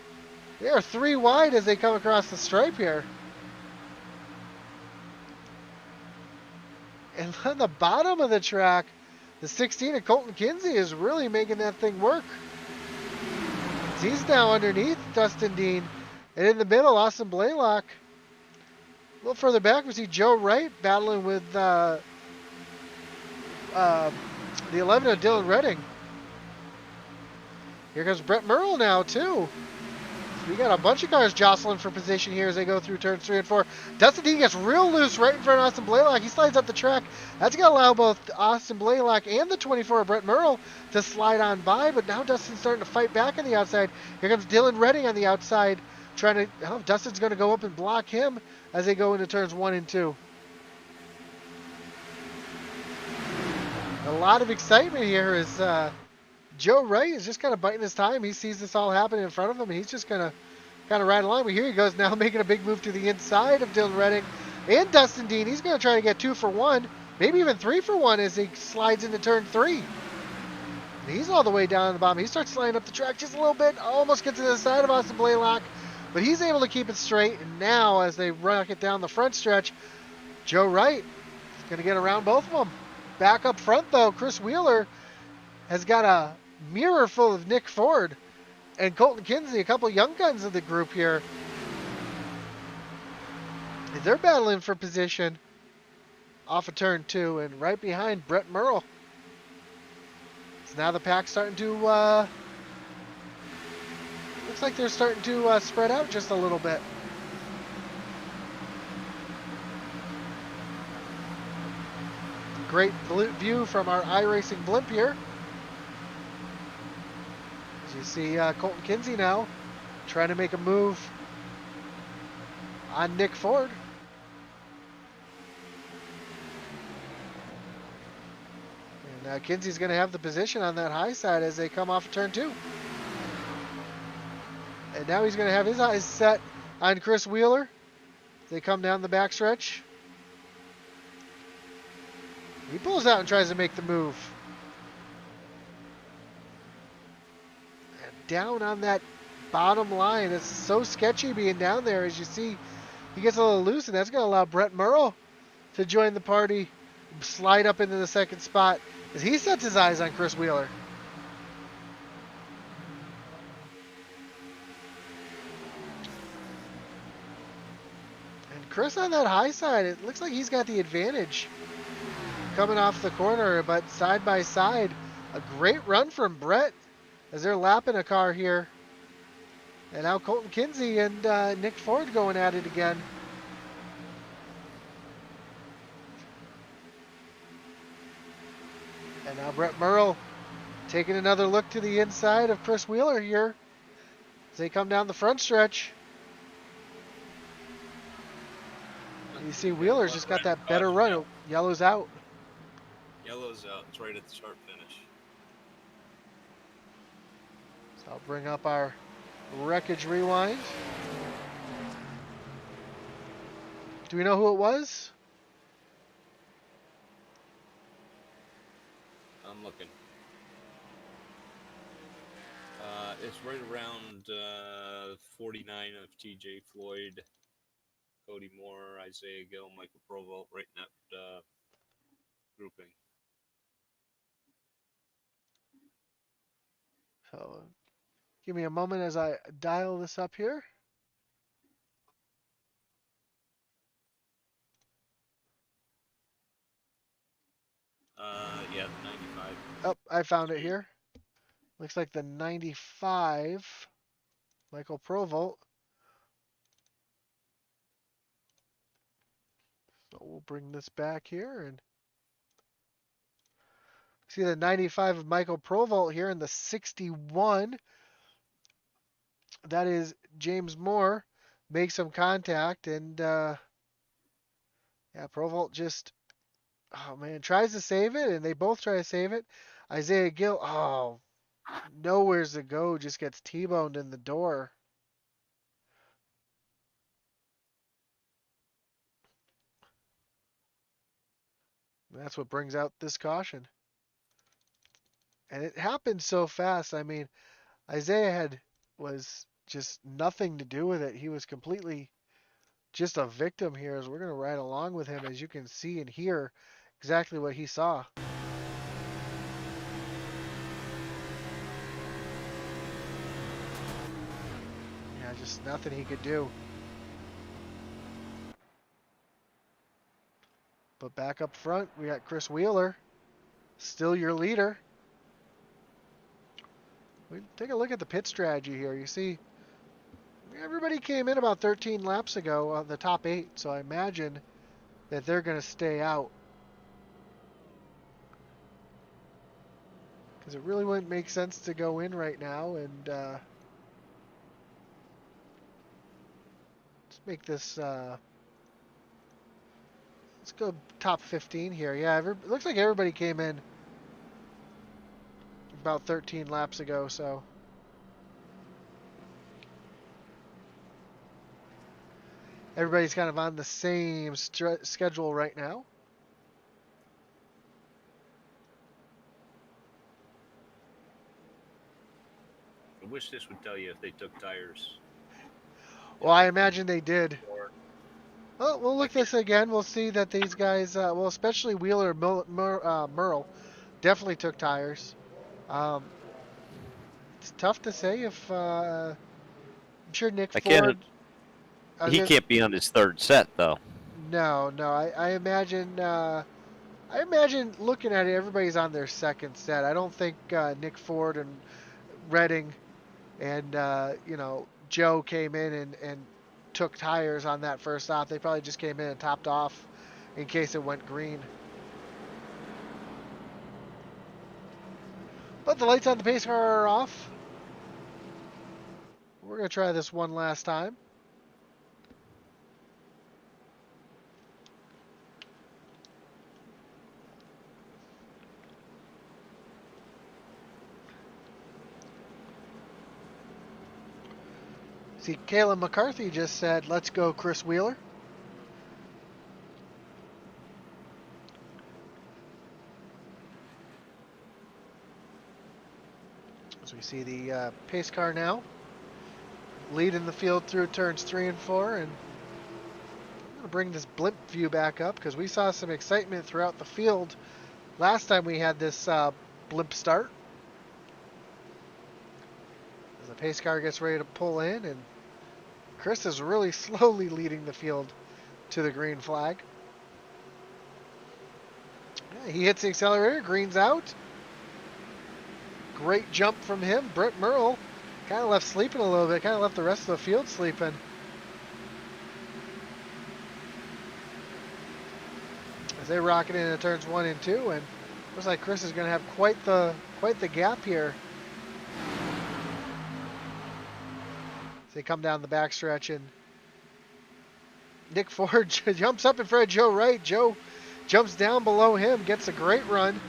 They are 3 wide as they come across the stripe here. And on the bottom of the track, the 16 of Colton Kinsey is really making that thing work. He's now underneath Dustin Dean. And in the middle, Austin Blaylock. A little further back, we see Joe Wright battling with the 11 of Dylan Redding. Here comes Brett Merle now, too. So we got a bunch of cars jostling for position here as they go through turns 3 and 4. Dustin Dean gets real loose right in front of Austin Blaylock. He slides up the track. That's going to allow both Austin Blaylock and the 24 of Brett Merle to slide on by. But now Dustin's starting to fight back on the outside. Here comes Dylan Redding on the outside. Dustin's going to go up and block him as they go into turns 1 and 2. A lot of excitement here as Joe Wright is just kind of biting his time. He sees this all happening in front of him, and he's just going to kind of ride along. But here he goes now, making a big move to the inside of Dylan Redding and Dustin Dean. He's going to try to get 2 for 1, maybe even 3 for 1 as he slides into turn 3. And he's all the way down at the bottom. He starts sliding up the track just a little bit, almost gets to the side of Austin Blaylock. But he's able to keep it straight, and now as they rocket down the front stretch, Joe Wright is going to get around both of them. Back up front, though, Chris Wheeler has got a mirror full of Nick Ford and Colton Kinsey, a couple young guns of the group here. They're battling for position off of turn 2 and right behind Brett Merle. So now the pack's starting to... looks like they're starting to spread out just a little bit. Great view from our iRacing blimp here. As you see Colton Kinsey now trying to make a move on Nick Ford. And Kinsey's going to have the position on that high side as they come off turn 2. And now he's going to have his eyes set on Chris Wheeler. They come down the backstretch. He pulls out and tries to make the move. And down on that bottom line. It's so sketchy being down there. As you see, he gets a little loose, and that's going to allow Brett Murrell to join the party, slide up into the second spot as he sets his eyes on Chris Wheeler. And Chris on that high side, it looks like he's got the advantage coming off the corner, but side by side, a great run from Brett as they're lapping a car here. And now Colton Kinsey and Nick Ford going at it again. And now Brett Murrell taking another look to the inside of Chris Wheeler here as they come down the front stretch. You see Wheeler's just got that better run. Oh, yellow's out. Yellow's out. It's right at the start finish. So I'll bring up our Wreckage Rewind. Do we know who it was? I'm looking. It's right around 49 of TJ Floyd, Cody Moore, Isaiah Gill, Michael Provolt, right in that grouping. So give me a moment as I dial this up here. Yeah, 95. Oh, I found it here. Looks like the 95, Michael Provolt. So we'll bring this back here and see the 95 of Michael Provolt here, and the 61. That is James Moore. Make some contact, and yeah, Provolt just, oh man, tries to save it, and they both try to save it. Isaiah Gill, oh, nowhere's to go, just gets T-boned in the door. And that's what brings out this caution. And it happened so fast. I mean, Isaiah was just nothing to do with it. He was completely just a victim here as we're going to ride along with him, as you can see and hear exactly what he saw. Yeah, just nothing he could do. But back up front, we got Chris Wheeler, still your leader. We take a look at the pit strategy here. You see, everybody came in about 13 laps ago on the top 8, so I imagine that they're going to stay out. Because it really wouldn't make sense to go in right now and let's make this, let's go top 15 here. Yeah, it looks like everybody came in about 13 laps ago, so. Everybody's kind of on the same schedule right now. I wish this would tell you if they took tires. Well, I imagine they did. Well, we'll look this again. We'll see that these guys, well, especially Wheeler Murrell, definitely took tires. It's tough to say if, I'm sure Nick Ford. He can't be on his third set, though. No. I imagine looking at it, everybody's on their second set. I don't think Nick Ford and Redding and, Joe came in and took tires on that first stop. They probably just came in and topped off in case it went green. But the lights on the pace car are off. We're going to try this one last time. See, Kayla McCarthy just said, let's go Chris Wheeler. As we see the pace car now leading the field through turns 3 and 4. And I'm going to bring this blimp view back up because we saw some excitement throughout the field last time we had this blimp start. As the pace car gets ready to pull in, and Chris is really slowly leading the field to the green flag. Yeah, he hits the accelerator, green's out. Great jump from him. Brett Merle kind of left sleeping a little bit, kind of left the rest of the field sleeping. As they rocket into turns 1 and 2, and looks like Chris is going to have quite the gap here. As they come down the backstretch, and Nick Ford jumps up in front of Joe Wright. Joe jumps down below him, gets a great run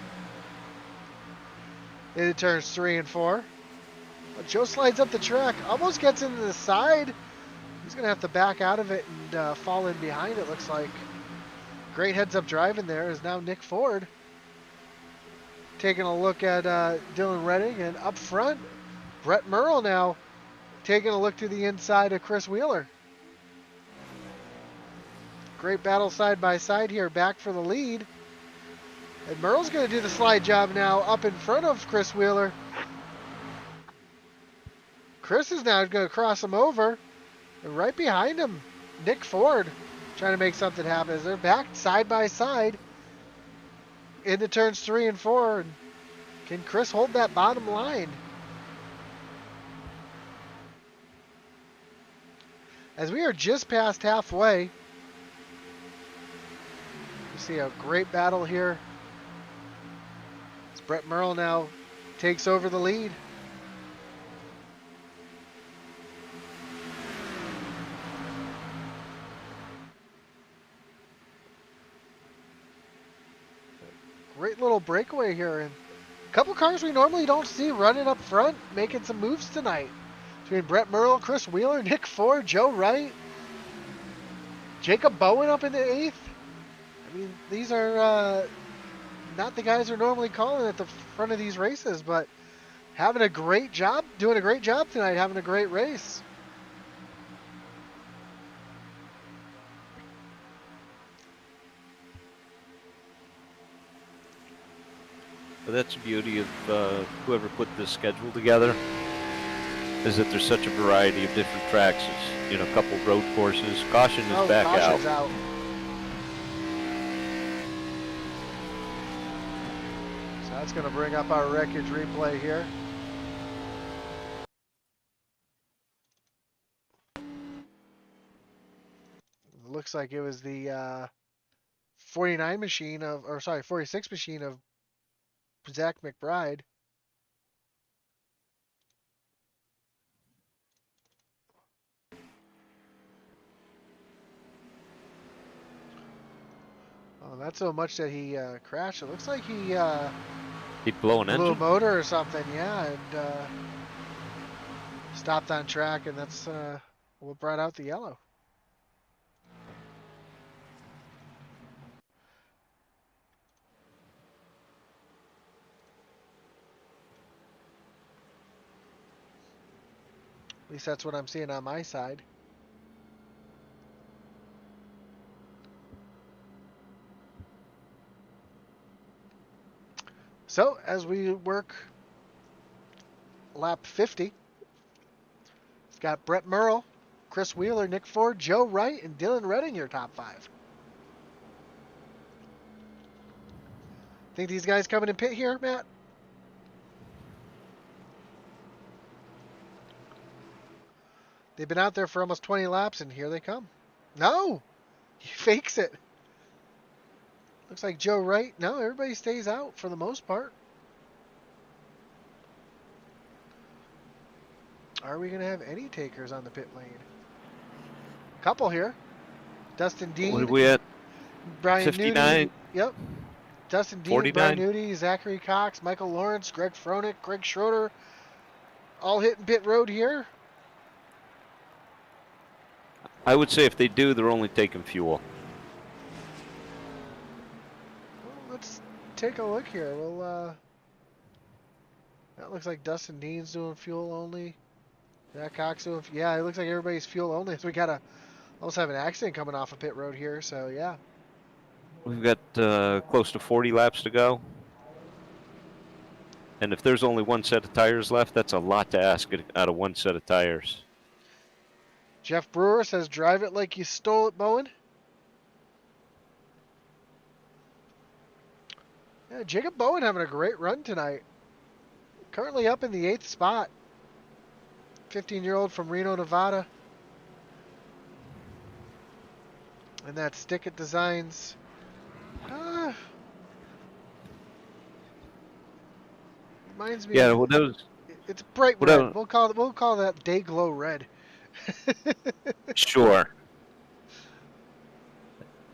into turns 3 and 4. But Joe slides up the track, almost gets into the side. He's going to have to back out of it and fall in behind, it looks like. Great heads-up driving there is now Nick Ford. Taking a look at Dylan Redding, and up front, Brett Merle now taking a look to the inside of Chris Wheeler. Great battle side by side here, back for the lead. And Merle's going to do the slide job now up in front of Chris Wheeler. Chris is now going to cross him over. And right behind him, Nick Ford trying to make something happen as they're back side by side into turns 3 and 4. And can Chris hold that bottom line? As we are just past halfway, you see a great battle here. As Brett Merle now takes over the lead. Great little breakaway here, and a couple cars we normally don't see running up front, making some moves tonight. Between Brett Merle, Chris Wheeler, Nick Ford, Joe Wright, Jacob Bowen up in the 8th. I mean, these are not the guys we're normally calling at the front of these races, but having a great job, doing a great job tonight, having a great race. But that's the beauty of whoever put this schedule together, is that there's such a variety of different tracks. It's, you know, a couple road courses. Caution is back Caution's out. out. So that's going to bring up our wreckage replay here. It looks like it was the 46 machine of Zach Mcbride. Oh, not so much that he crashed. It looks like he blew an blew a engine. motor or something, yeah, and stopped on track, and that's what brought out the yellow. At least that's what I'm seeing on my side. So, as we work lap 50, it's got Brett Merle, Chris Wheeler, Nick Ford, Joe Wright, and Dylan Redding your top 5. Think these guys coming in pit here, Matt? They've been out there for almost 20 laps, and here they come. No! He fakes it. Looks like Joe Wright. No, everybody stays out for the most part. Are we going to have any takers on the pit lane? Couple here. Dustin Dean. What are we at? Brian 59? Newty. Yep. Dustin Dean, 49? Brian Newty, Zachary Cox, Michael Lawrence, Greg Froelich, Greg Schroeder. All hitting pit road here. I would say if they do, they're only taking fuel. Well, let's take a look here. Well, that looks like Dustin Dean's doing fuel only. Jack Cox doing. Yeah, it looks like everybody's fuel only. So we gotta almost have an accident coming off a pit road here. So yeah. We've got close to 40 laps to go. And if there's only one set of tires left, that's a lot to ask out of one set of tires. Jeff Brewer says, drive it like you stole it, Bowen. Yeah, Jacob Bowen having a great run tonight. Currently up in the 8th spot. 15-year-old from Reno, Nevada. And that's Stick It Designs. Reminds me. Yeah, well, those. It's bright red. We'll call that day glow red. Sure.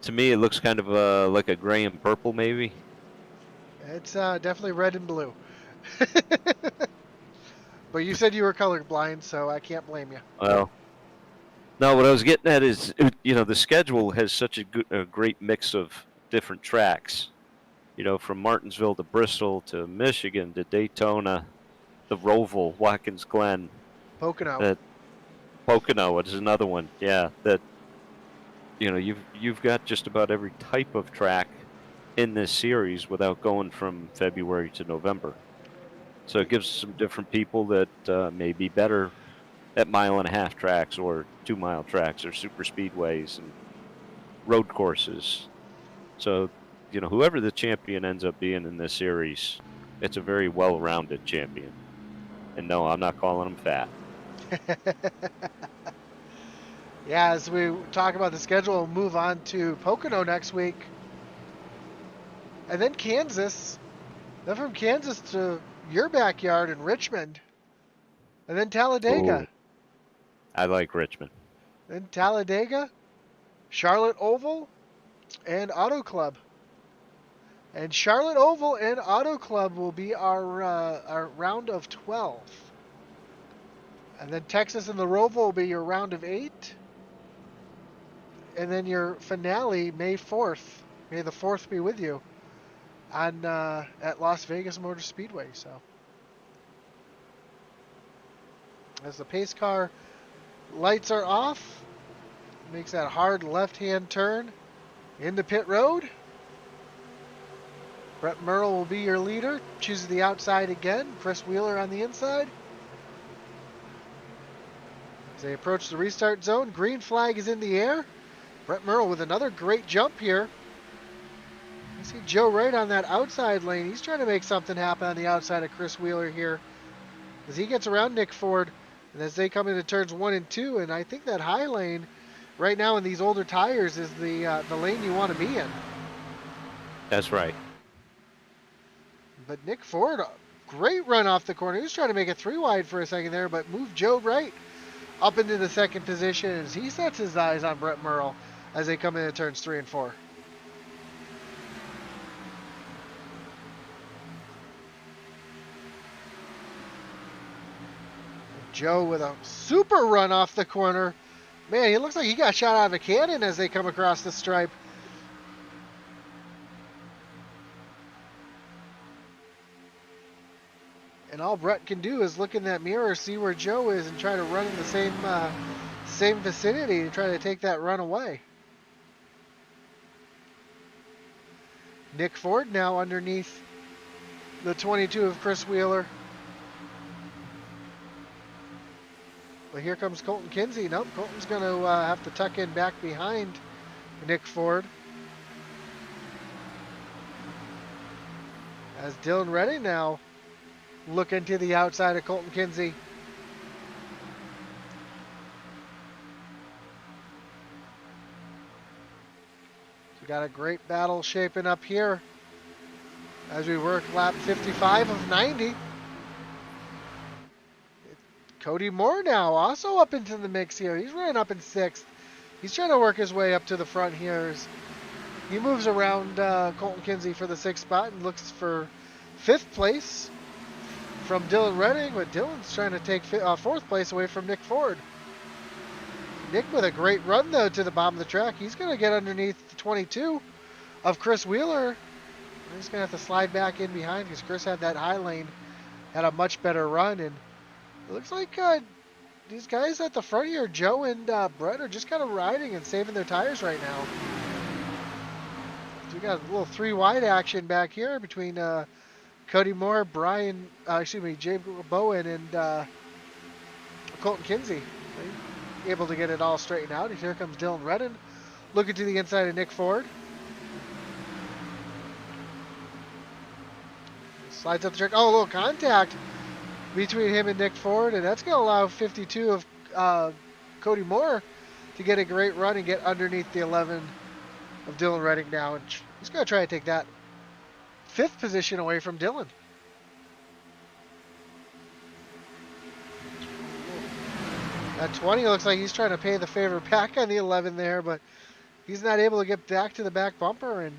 To me, it looks kind of like a gray and purple, maybe. It's definitely red and blue. But you said you were colorblind, so I can't blame you. Well, no, what I was getting at is, the schedule has such a great mix of different tracks. From Martinsville to Bristol to Michigan to Daytona, the Roval, Watkins Glen. Pocono. Pocono is another one. Yeah, that you've got just about every type of track in this series without going from February to November. So it gives some different people that may be better at 1.5-mile tracks or 2-mile tracks or super speedways and road courses. So, whoever the champion ends up being in this series, it's a very well-rounded champion. And no, I'm not calling him fat. Yeah, as we talk about the schedule, we'll move on to Pocono next week. And then Kansas. Then from Kansas to your backyard in Richmond. And then Talladega. Ooh, I like Richmond. Then Talladega, Charlotte Oval, and Auto Club. And Charlotte Oval and Auto Club will be our round of 12. And then Texas and the Roval will be your round of 8. And then your finale, May 4th. May the 4th be with you on at Las Vegas Motor Speedway. So as the pace car lights are off, makes that hard left-hand turn into pit road. Brett Merle will be your leader. Chooses the outside again. Chris Wheeler on the inside. As they approach the restart zone, green flag is in the air. Brett Merle with another great jump here. You see Joe Wright on that outside lane. He's trying to make something happen on the outside of Chris Wheeler here as he gets around Nick Ford. And as they come into turns 1 and 2, and I think that high lane right now in these older tires is the lane you want to be in. That's right. But Nick Ford, great run off the corner. He was trying to make it 3 wide for a second there, but moved Joe Wright up into the second position as he sets his eyes on Brett Merle as they come into turns 3 and 4. Joe with a super run off the corner. Man, he looks like he got shot out of a cannon as they come across the stripe. And all Brett can do is look in that mirror, see where Joe is, and try to run in the same vicinity and try to take that run away. Nick Ford now underneath the 22 of Chris Wheeler. But here comes Colton Kinsey. Nope, Colton's going to have to tuck in back behind Nick Ford. As Dylan Redding now looking to the outside of Colton Kinsey. So we got a great battle shaping up here as we work lap 55 of 90. Cody Moore now also up into the mix here. He's running up in 6th. He's trying to work his way up to the front here. He moves around Colton Kinsey for the 6th spot and looks for 5th place from Dylan Redding, but Dylan's trying to take 4th place away from Nick Ford. Nick with a great run, though, to the bottom of the track. He's going to get underneath the 22 of Chris Wheeler. He's going to have to slide back in behind because Chris had that high lane, had a much better run. And it looks like these guys at the front here, Joe and Brett, are just kind of riding and saving their tires right now. So we got a little 3-wide action back here between Cody Moore, Jay Bowen, and Colton Kinsey. Able to get it all straightened out. And here comes Dylan Redden looking to the inside of Nick Ford. Slides up the track. Oh, a little contact between him and Nick Ford, and that's going to allow 52 of Cody Moore to get a great run and get underneath the 11 of Dylan Reddick now. And he's going to try to take that 5th position away from Dylan. At 20, looks like he's trying to pay the favor back on the 11 there, but he's not able to get back to the back bumper. And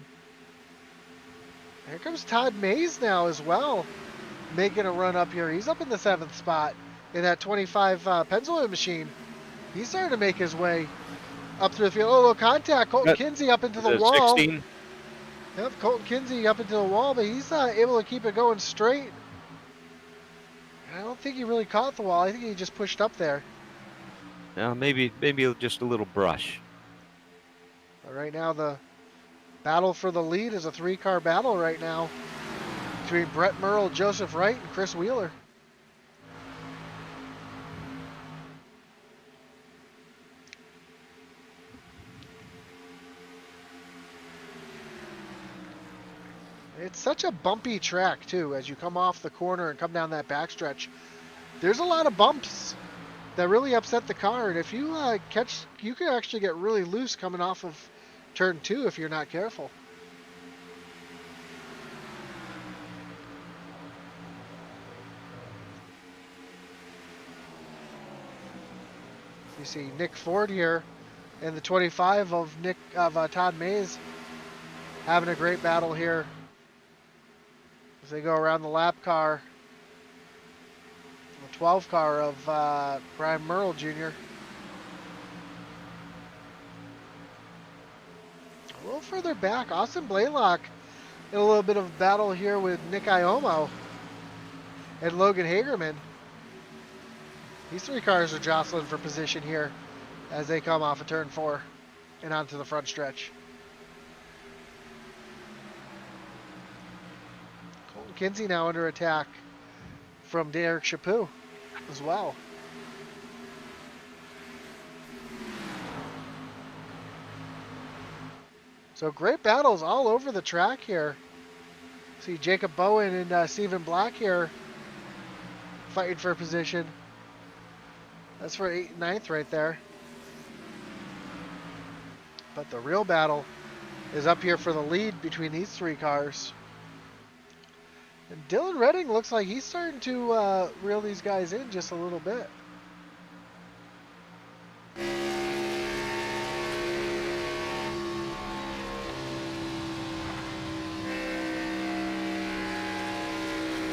here comes Todd Mays now as well, making a run up here. He's up in the 7th spot in that 25 Pennzoil machine. He's starting to make his way up through the field. Oh, little contact. Colton Kinsey up into the wall. 16. Yep, Colton Kinsey up into the wall, but he's not able to keep it going straight. I don't think he really caught the wall. I think he just pushed up there. Now maybe just a little brush. But right now the battle for the lead is a 3-car battle right now between Brett Merle, Joseph Wright, and Chris Wheeler. It's such a bumpy track too as you come off the corner and come down that backstretch. There's a lot of bumps that really upset the car, and if you you can actually get really loose coming off of turn 2 if you're not careful. You see Nick Ford here and the 25 of Todd Mays having a great battle here as they go around the lap car. The 12 car of Brian Merle Jr. A little further back, Austin Blaylock in a little bit of battle here with Nick Iomo and Logan Hagerman. These 3 cars are jostling for position here as they come off of turn 4 and onto the front stretch. Colton Kinsey now under attack from Derek Chaput as well. So great battles all over the track here. See Jacob Bowen and Stephen Black here fighting for position. That's for 8th and 9th right there. But the real battle is up here for the lead between these 3 cars. And Dylan Redding looks like he's starting to reel these guys in just a little bit.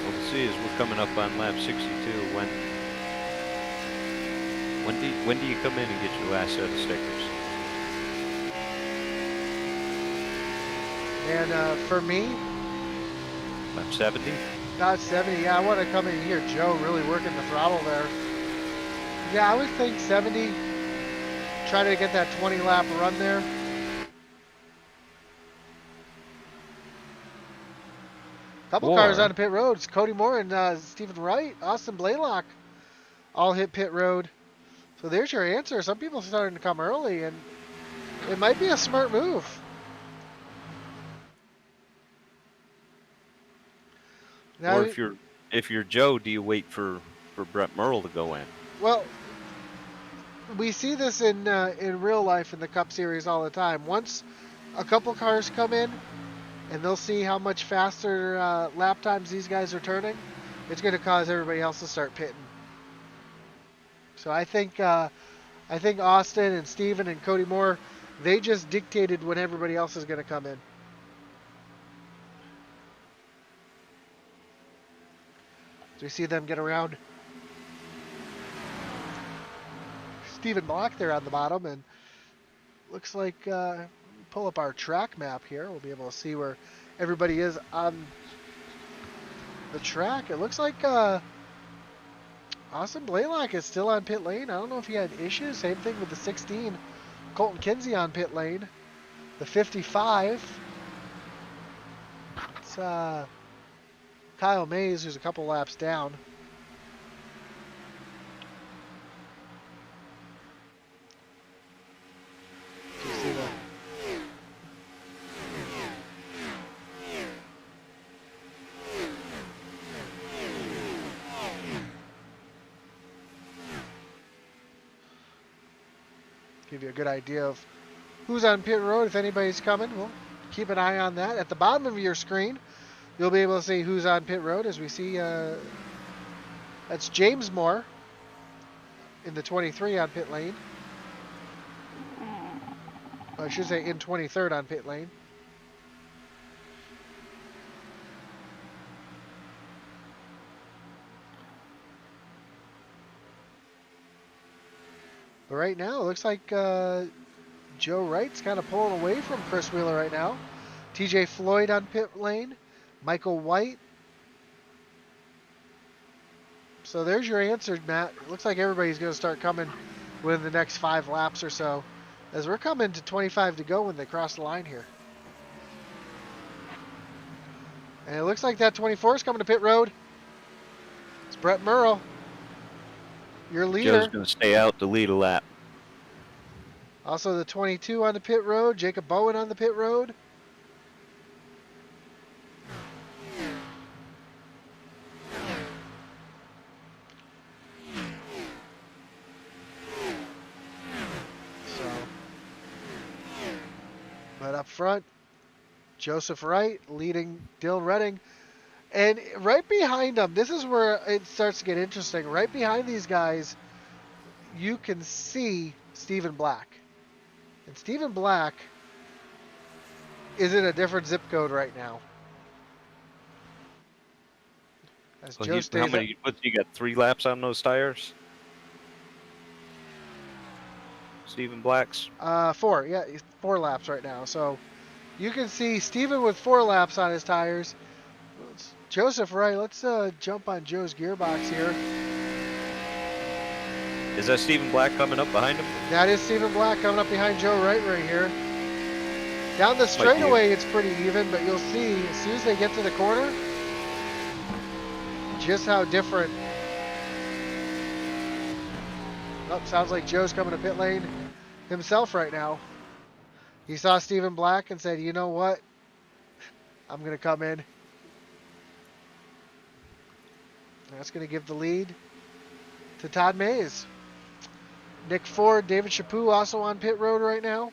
Well, we'll see as we're coming up on lap 62 when do you come in and get your last set of stickers? And for me, Lap 70? about 70. Yeah, I want to come in here. Joe really working the throttle there. Yeah, I would think 70. Try to get that 20 lap run there. Couple cars on the pit roads. Cody Moore and Stephen Wright, Austin Blaylock all hit pit road. So there's your answer. Some people are starting to come early, and it might be a smart move. Now, or if you're Joe, do you wait for Brett Merle to go in? Well, we see this in real life in the Cup Series all the time. Once a couple cars come in, and they'll see how much faster lap times these guys are turning, it's going to cause everybody else to start pitting. So I think Austin and Steven and Cody Moore, they just dictated when everybody else is going to come in. So we see them get around. Stephen Black there on the bottom, and looks like pull up our track map here. We'll be able to see where everybody is on the track. It looks like Austin Blaylock is still on pit lane. I don't know if he had issues. Same thing with the 16. Colton Kinsey on pit lane. The 55. It's Kyle Mays, who's a couple laps down. You see the give you a good idea of who's on pit road. If anybody's coming, we'll keep an eye on that. At the bottom of your screen, you'll be able to see who's on pit road. As we see, that's James Moore in the 23 on pit lane. I should say in 23rd on pit lane. But right now, it looks like Joe Wright's kind of pulling away from Chris Wheeler right now. TJ Floyd on pit lane. Michael White. So there's your answer, Matt. It looks like everybody's going to start coming within the next 5 laps or so, as we're coming to 25 to go when they cross the line here. And it looks like that 24 is coming to pit road. It's Brett Murrell, your leader. Joe's going to stay out to lead a lap. Also the 22 on the pit road. Jacob Bowen on the pit road. But up front, Joseph Wright leading Dylan Redding. And right behind them, this is where it starts to get interesting. Right behind these guys, you can see Stephen Black. And Stephen Black is in a different zip code right now. As Joe stays how many? What, you got 3 laps on those tires? Stephen Black's? 4. Yeah, 4 laps right now. So you can see Stephen with 4 laps on his tires. Joseph Wright, let's jump on Joe's gearbox here. Is that Stephen Black coming up behind him? That is Stephen Black coming up behind Joe Wright right here. Down the straightaway, it's pretty even, but you'll see as soon as they get to the corner, just how different. Oh, sounds like Joe's coming to pit lane himself right now. He saw Stephen Black and said, you know what? I'm going to come in. That's going to give the lead to Todd Mays. Nick Ford, David Chaput also on pit road right now.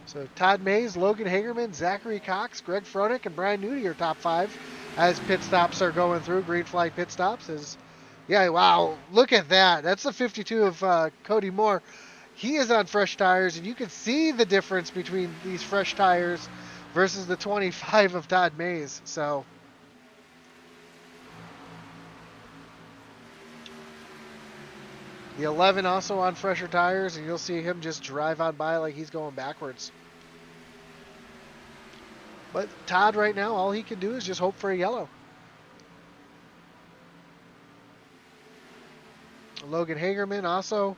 So Todd Mays, Logan Hagerman, Zachary Cox, Greg Fronick, and Brian Newty are top 5 as pit stops are going through. Green flag pit stops is, yeah, wow, look at that. That's the 52 of Cody Moore. He is on fresh tires, and you can see the difference between these fresh tires versus the 25 of Todd Mays. So the 11 also on fresher tires, and you'll see him just drive on by like he's going backwards. But Todd right now, all he can do is just hope for a yellow. Logan Hagerman also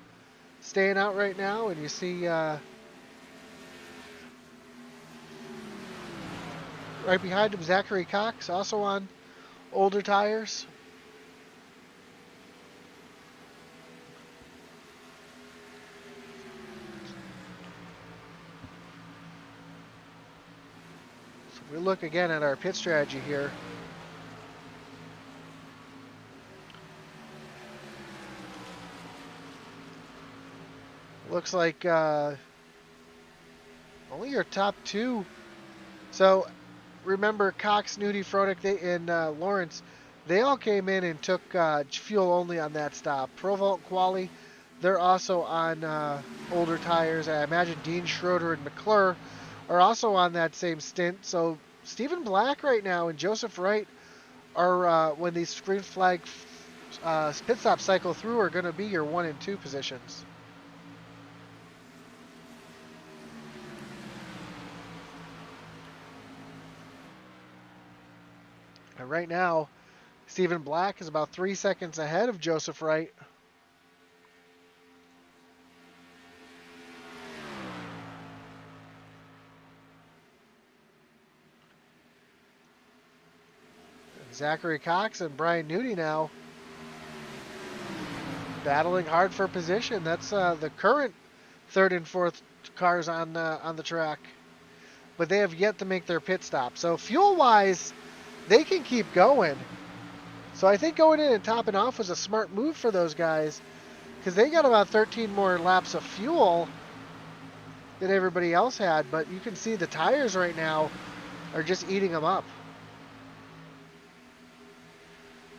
staying out right now, and you see right behind him Zachary Cox also on older tires. So we look again at our pit strategy here. Looks like only your top 2. So remember, Cox, Newty, Fronick, and Lawrence, they all came in and took fuel only on that stop. Provolt, Quali, they're also on older tires. I imagine Dean Schroeder and Mcclure are also on that same stint. So Stephen Black right now and Joseph Wright are, when these green flag pit stop cycle through are going to be your 1 and 2 positions. And right now, Stephen Black is about 3 seconds ahead of Joseph Wright. Zachary Cox and Brian Newty now battling hard for position. That's the current 3rd and 4th cars on the track, but they have yet to make their pit stop. So fuel-wise, they can keep going. So I think going in and topping off was a smart move for those guys because they got about 13 more laps of fuel than everybody else had. But you can see the tires right now are just eating them up.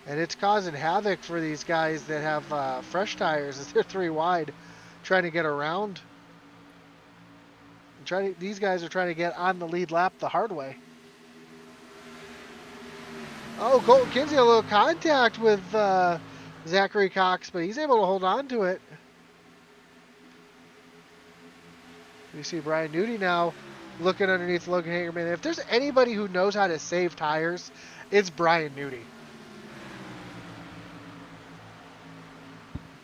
And it's causing havoc for these guys that have fresh tires as they're 3 wide trying to get around. These guys are trying to get on the lead lap the hard way. Oh, Colton Kinsey, a little contact with Zachary Cox, but he's able to hold on to it. You see Brian Newty now looking underneath Logan Hagerman. If there's anybody who knows how to save tires, it's Brian Newty.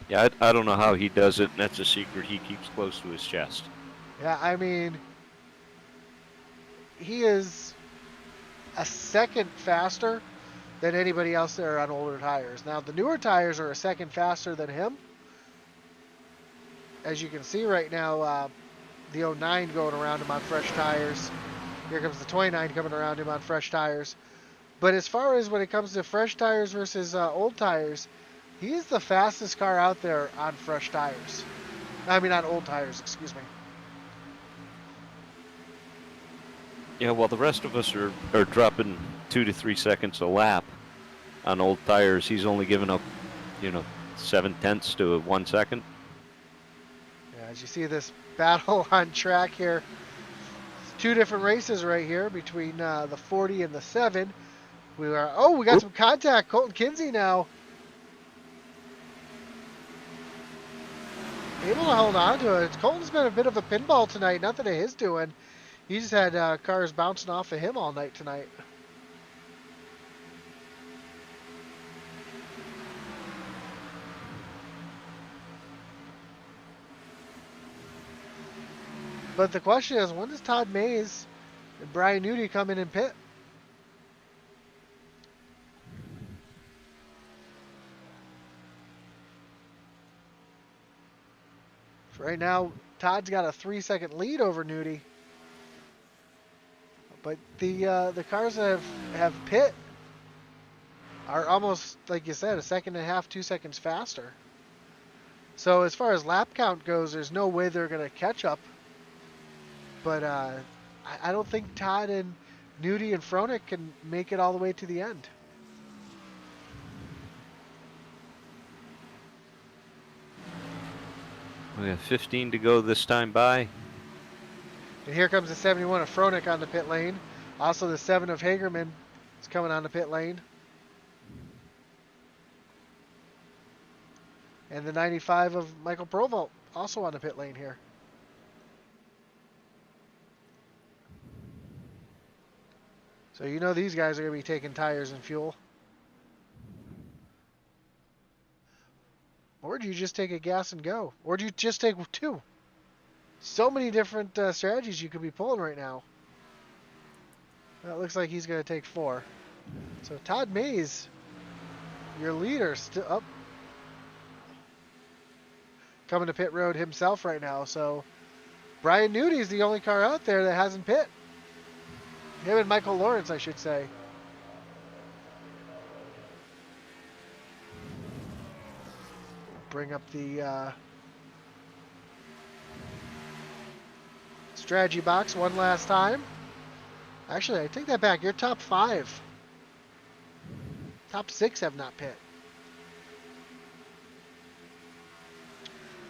Yeah, I don't know how he does it, and that's a secret he keeps close to his chest. Yeah, I mean, he is a second faster than anybody else there on older tires. Now, the newer tires are a second faster than him. As you can see right now, the 09 going around him on fresh tires. Here comes the 29 coming around him on fresh tires. But as far as when it comes to fresh tires versus old tires, he's the fastest car out there on fresh tires. I mean, on old tires, excuse me. Yeah, while the rest of us are dropping 2 to 3 seconds a lap on old tires, he's only giving up, 7/10 to 1 second. Yeah, as you see this battle on track here, it's 2 different races right here between the 40 and the 7. We got some contact. Colton Kinsey now able to hold on to it. Colton's been a bit of a pinball tonight. Nothing of his doing. He just had cars bouncing off of him all night tonight. But the question is, when does Todd Mays and Brian Newty come in and pit? So right now, Todd's got a 3-second lead over Newty. But the cars that have pit are almost, like you said, 1.5 seconds, 2 seconds faster. So as far as lap count goes, there's no way they're going to catch up. But I don't think Todd and Newty and Fronek can make it all the way to the end. We have 15 to go this time by. And here comes the 71 of Fronek on the pit lane. Also the 7 of Hagerman is coming on the pit lane. And the 95 of Michael Provolt also on the pit lane here. So you know these guys are going to be taking tires and fuel. Or do you just take a gas and go? Or do you just take 2? So many different strategies you could be pulling right now. Well, it looks like he's going to take 4. So Todd Mays, your leader, still up. Coming to pit road himself right now. So Brian Newty is the only car out there that hasn't pit. Him and Michael Lawrence, I should say. Bring up the strategy box one last time. Actually, I take that back. You're top 5. Top 6 have not pit.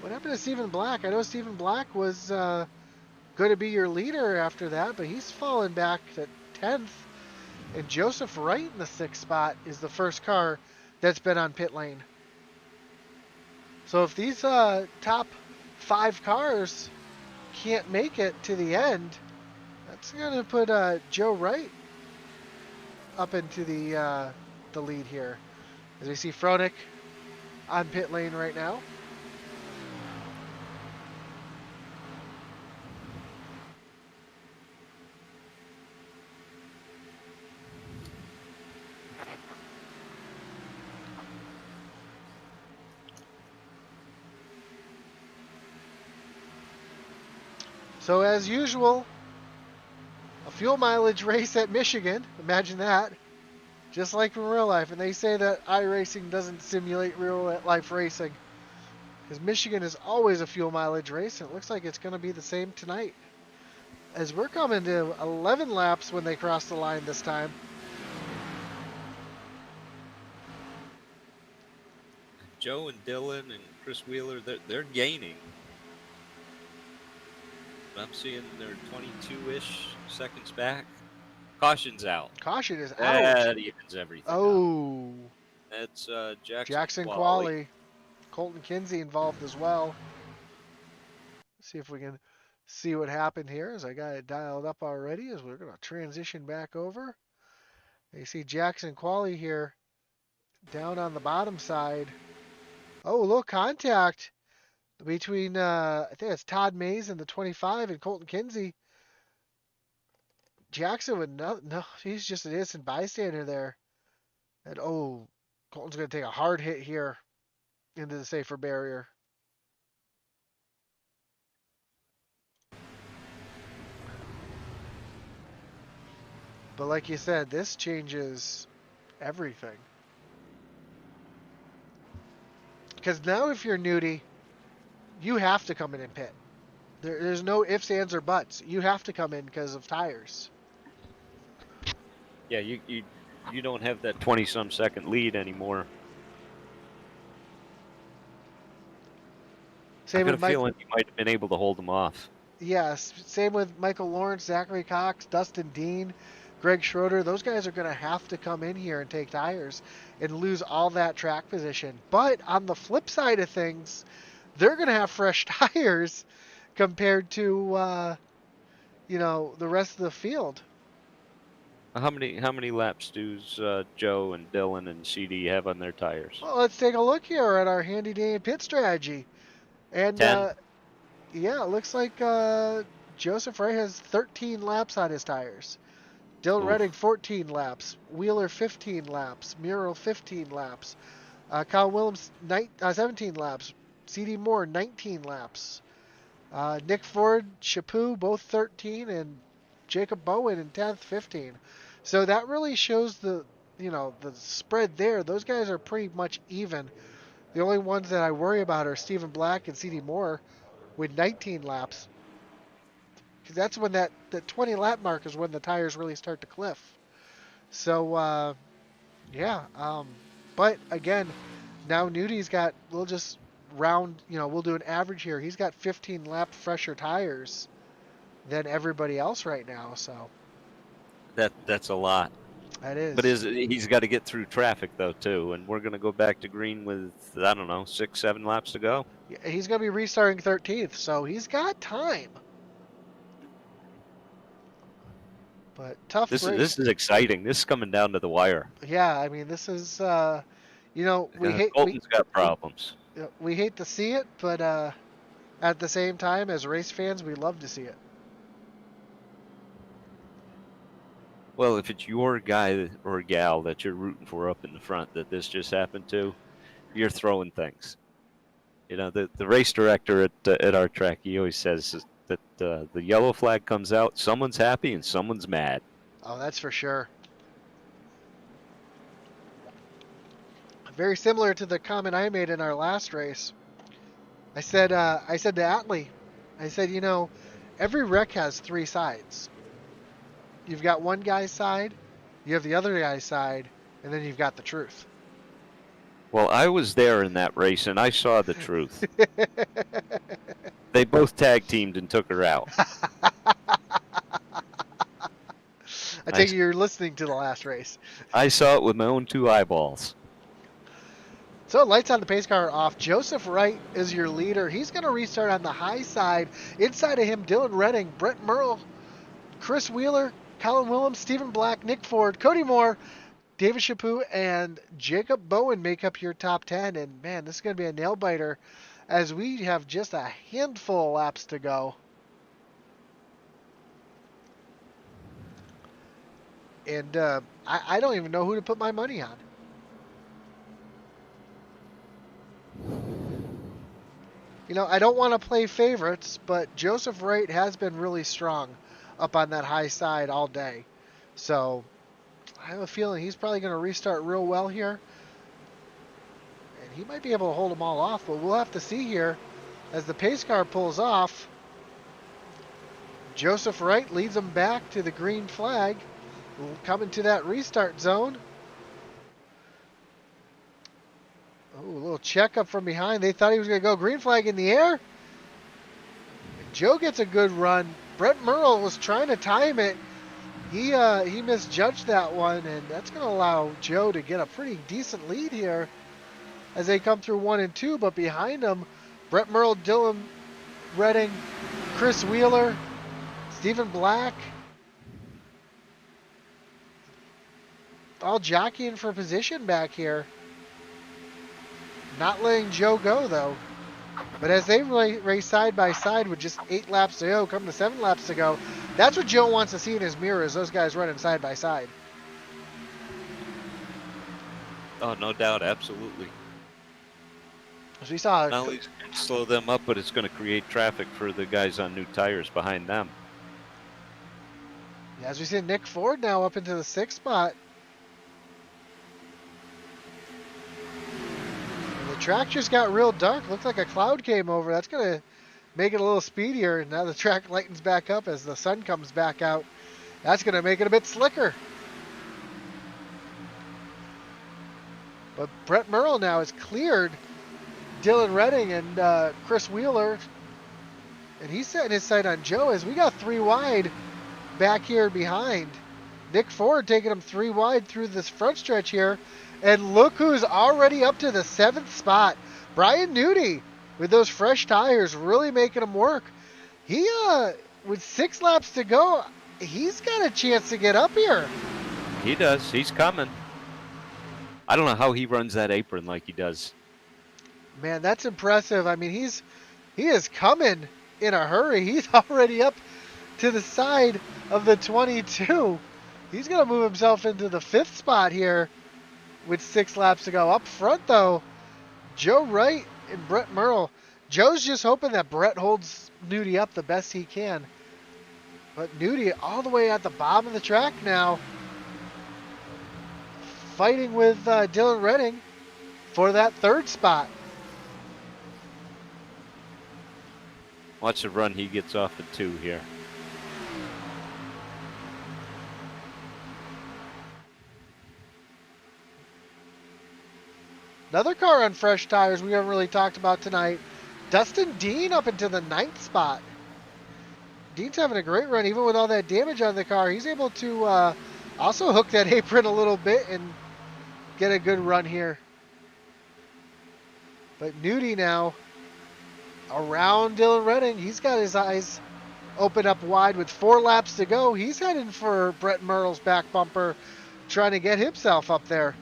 What happened to Stephen Black? I know Stephen Black was going to be your leader after that, but he's fallen back to 10th. And Joseph Wright in the 6th spot is the first car that's been on pit lane. So if these top 5 cars can't make it to the end, that's going to put Joe Wright up into the lead here. As we see Froelich on pit lane right now. So as usual, a fuel mileage race at Michigan. Imagine that. Just like in real life. And they say that iRacing doesn't simulate real life racing. Because Michigan is always a fuel mileage race. And it looks like it's going to be the same tonight. As we're coming to 11 laps when they cross the line this time. Joe and Dylan and Chris Wheeler, they're gaining. I'm seeing they're 22-ish seconds back. Caution's out. Caution is out. That evens everything. Oh. Up. That's Jackson Qualley. Colton Kinsey involved as well. Let's see if we can see what happened here as I got it dialed up already as we're going to transition back over. You see Jackson Qualley here down on the bottom side. Oh, a little contact between, I think it's Todd Mays in the 25 and Colton Kinsey. Jackson would no, he's just an innocent bystander there. And oh, Colton's going to take a hard hit here into the safer barrier. But like you said, this changes everything. Because now if you're Newty, you have to come in and pit. There's no ifs, ands, or buts. You have to come in because of tires. Yeah, you don't have that 20-some second lead anymore. Same I with got a feeling you might have been able to hold them off. Yes, same with Michael Lawrence, Zachary Cox, Dustin Dean, Greg Schroeder. Those guys are going to have to come in here and take tires and lose all that track position. But on the flip side of things, they're going to have fresh tires compared to, the rest of the field. How many laps do Joe and Dylan and CD have on their tires? Well, let's take a look here at our handy day pit strategy. And 10. Yeah, it looks like Joseph Ray has 13 laps on his tires. Dylan Redding 14 laps. Wheeler 15 laps. Murrell 15 laps. Kyle Williams 17 laps. CD Moore 19 laps. Nick Ford, Chaput both 13, and Jacob Bowen in 10th 15. So that really shows the spread there. Those guys are pretty much even. The only ones that I worry about are Stephen Black and CD Moore with 19 laps. Because that's when that 20 lap mark is when the tires really start to cliff. So, but again, now Newty's got, we'll just round, we'll do an average here. He's got 15 lap fresher tires than everybody else right now. So that's a lot. That is. But he's got to get through traffic though too, and we're going to go back to green with 6-7 laps to go. Yeah, he's going to be restarting 13th, so he's got time. But tough. This is exciting. This is coming down to the wire. Yeah, I mean this is Colton's got problems. We hate to see it, but at the same time, as race fans, we love to see it. Well, if it's your guy or gal that you're rooting for up in the front that this just happened to, you're throwing things. The race director at our track, he always says that the yellow flag comes out, someone's happy and someone's mad. Oh, that's for sure. Very similar to the comment I made in our last race. I said to Atlee, I said, every wreck has 3 sides. You've got one guy's side, you have the other guy's side, and then you've got the truth. Well, I was there in that race, and I saw the truth. They both tag teamed and took her out. I take it you're listening to the last race. I saw it with my own 2 eyeballs. So lights on the pace car are off. Joseph Wright is your leader. He's going to restart on the high side. Inside of him, Dylan Redding, Brett Merle, Chris Wheeler, Colin Willems, Stephen Black, Nick Ford, Cody Moore, David Chaput, and Jacob Bowen make up your top 10. And man, this is going to be a nail biter as we have just a handful of laps to go. And I don't even know who to put my money on. You know, I don't want to play favorites, but Joseph Wright has been really strong up on that high side all day. So I have a feeling he's probably going to restart real well here. And he might be able to hold them all off, but we'll have to see here as the pace car pulls off. Joseph Wright leads them back to the green flag, coming to that restart zone. Oh, a little checkup from behind. They thought he was going to go green flag in the air. Joe gets a good run. Brett Merle was trying to time it. He misjudged that one, and that's going to allow Joe to get a pretty decent lead here as they come through 1 and 2. But behind them, Brett Merle, Dylan Redding, Chris Wheeler, Stephen Black, all jockeying for position back here. Not letting Joe go, though. But as they race side by side with just 8 laps to go, come to 7 laps to go, that's what Joe wants to see in his mirror, is those guys running side by side. Oh, no doubt, absolutely. As we saw, not only slow them up, but it's going to create traffic for the guys on new tires behind them. As we see Nick Ford now up into the 6th spot. The track just got real dark. Looked like a cloud came over. That's going to make it a little speedier. And now the track lightens back up as the sun comes back out. That's going to make it a bit slicker. But Brett Merle now has cleared Dylan Redding and Chris Wheeler. And he's setting his sight on Joe as we got 3 wide back here behind. Nick Ford taking him 3 wide through this front stretch here. And look who's already up to the 7th spot. Brian Newty with those fresh tires really making him work. He, with 6 laps to go, he's got a chance to get up here. He does. He's coming. I don't know how he runs that apron like he does. Man, that's impressive. I mean, he is coming in a hurry. He's already up to the side of the 22. He's going to move himself into the 5th spot here with 6 laps to go. Up front, though, Joe Wright and Brett Merle. Joe's just hoping that Brett holds Newty up the best he can. But Newty all the way at the bottom of the track now, fighting with Dylan Redding for that 3rd spot. Watch the run he gets off at 2 here. Another car on fresh tires we haven't really talked about tonight. Dustin Dean up into the 9th spot. Dean's having a great run, even with all that damage on the car. He's able to also hook that apron a little bit and get a good run here. But Newty now around Dylan Redding. He's got his eyes open up wide with 4 laps to go. He's heading for Brett Merle's back bumper, trying to get himself up there.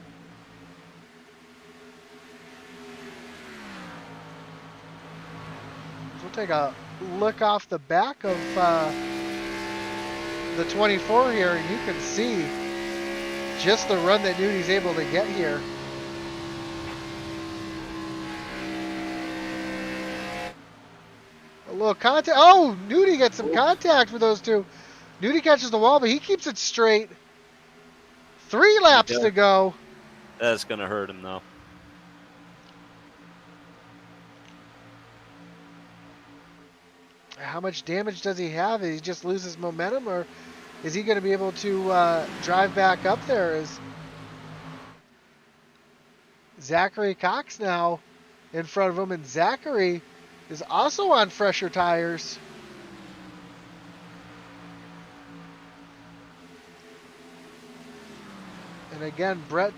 So we'll take a look off the back of the 24 here, and you can see just the run that Newty's able to get here. A little contact. Oh, Newty gets some contact with those two. Newty catches the wall, but he keeps it straight. 3 laps to go. That's going to hurt him, though. How much damage does he have? Did he just lose his momentum, or is he going to be able to drive back up there? Is Zachary Cox now in front of him, and Zachary is also on fresher tires. And again, Brett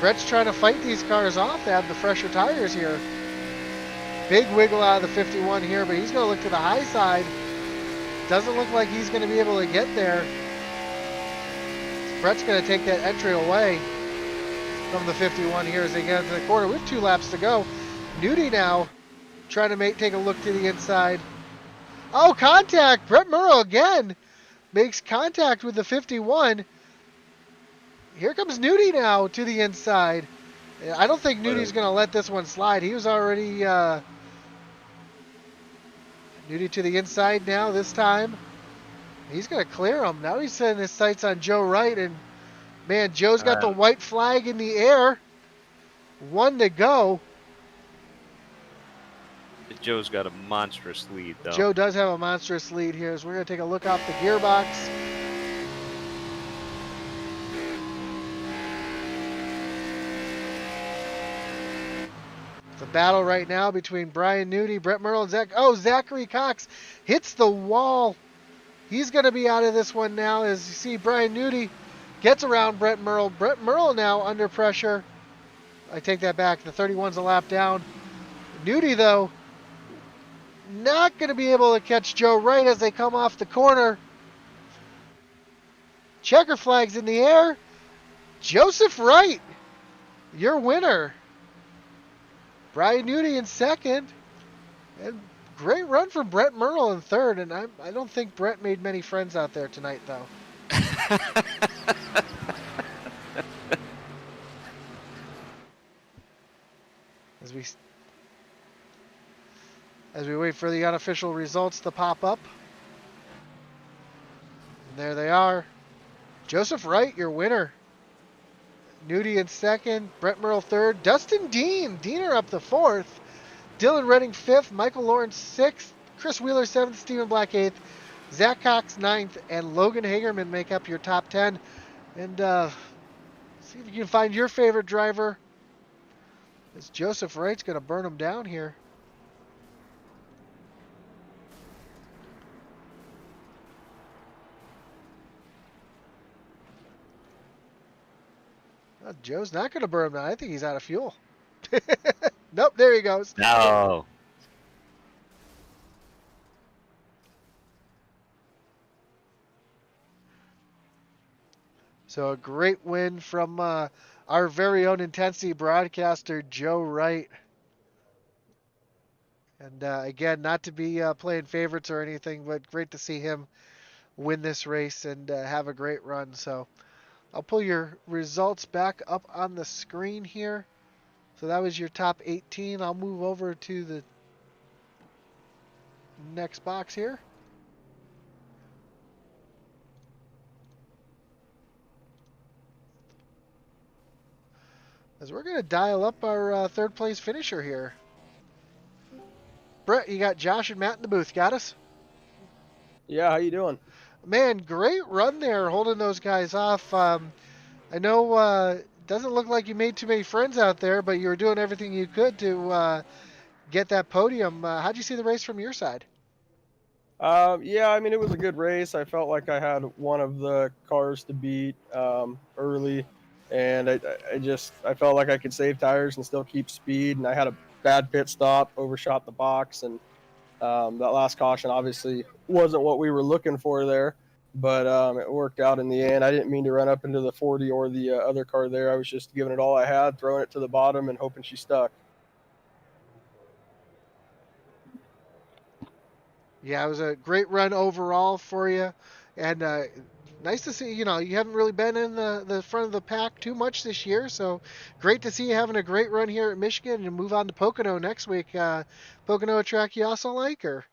Brett's trying to fight these cars off. They have the fresher tires here. Big wiggle out of the 51 here, but he's going to look to the high side. Doesn't look like he's going to be able to get there. Brett's going to take that entry away from the 51 here as they get into the corner with 2 laps to go. Newty now trying to take a look to the inside. Oh, contact! Brett Murrow again makes contact with the 51. Here comes Newty now to the inside. I don't think Newty's going to let this one slide. He was already Newty to the inside now this time. He's going to clear him. Now he's setting his sights on Joe Wright, and man, Joe's got the white flag in the air. 1 to go. Joe's got a monstrous lead, though. Joe does have a monstrous lead here, so we're going to take a look off the gearbox. It's a battle right now between Brian Newty, Brett Murrow, and Zach. Oh, Zachary Cox hits the wall. He's going to be out of this one now as you see Brian Newty gets around Brett Murrow. Brett Murrow now under pressure. I take that back. The 31's a lap down. Newty, though, not going to be able to catch Joe Wright as they come off the corner. Checker flags in the air. Joseph Wright, your winner. Brian Newty in second. And great run from Brett Murrow in third. And I don't think Brett made many friends out there tonight, though. As we wait for the unofficial results to pop up. And there they are. Joseph Wright, your winner. Newty in second. Brett Murrow third. Dustin Dean. Diener up to fourth. Dylan Redding fifth. Michael Lawrence sixth. Chris Wheeler seventh. Stephen Black eighth. Zach Cox ninth. And Logan Hagerman make up your top 10. And see if you can find your favorite driver. As Joseph Wright's going to burn him down here. Joe's not going to burn him now. I think he's out of fuel. Nope, there he goes. No. So a great win from our very own intensity broadcaster, Joe Wright. And again, not to be playing favorites or anything, but great to see him win this race and have a great run. So I'll pull your results back up on the screen here. So that was your top 18. I'll move over to the next box here. As we're going to dial up our third place finisher here. Brett, you got Josh and Matt in the booth. Got us? Yeah, how you doing? Man, great run there holding those guys off. I know it doesn't look like you made too many friends out there, but you were doing everything you could to get that podium. How'd you see the race from your side? Yeah, I mean, it was a good race. I felt like I had one of the cars to beat early, and I felt like I could save tires and still keep speed, and I had a bad pit stop, overshot the box, and that last caution obviously wasn't what we were looking for there, but it worked out in the end. I didn't mean to run up into the 40 or the other car there. I was just giving it all I had, throwing it to the bottom and hoping she stuck. Yeah, it was a great run overall for you, and nice to see, you haven't really been in the front of the pack too much this year, so great to see you having a great run here at Michigan and move on to Pocono next week. Pocono a track you also like, or?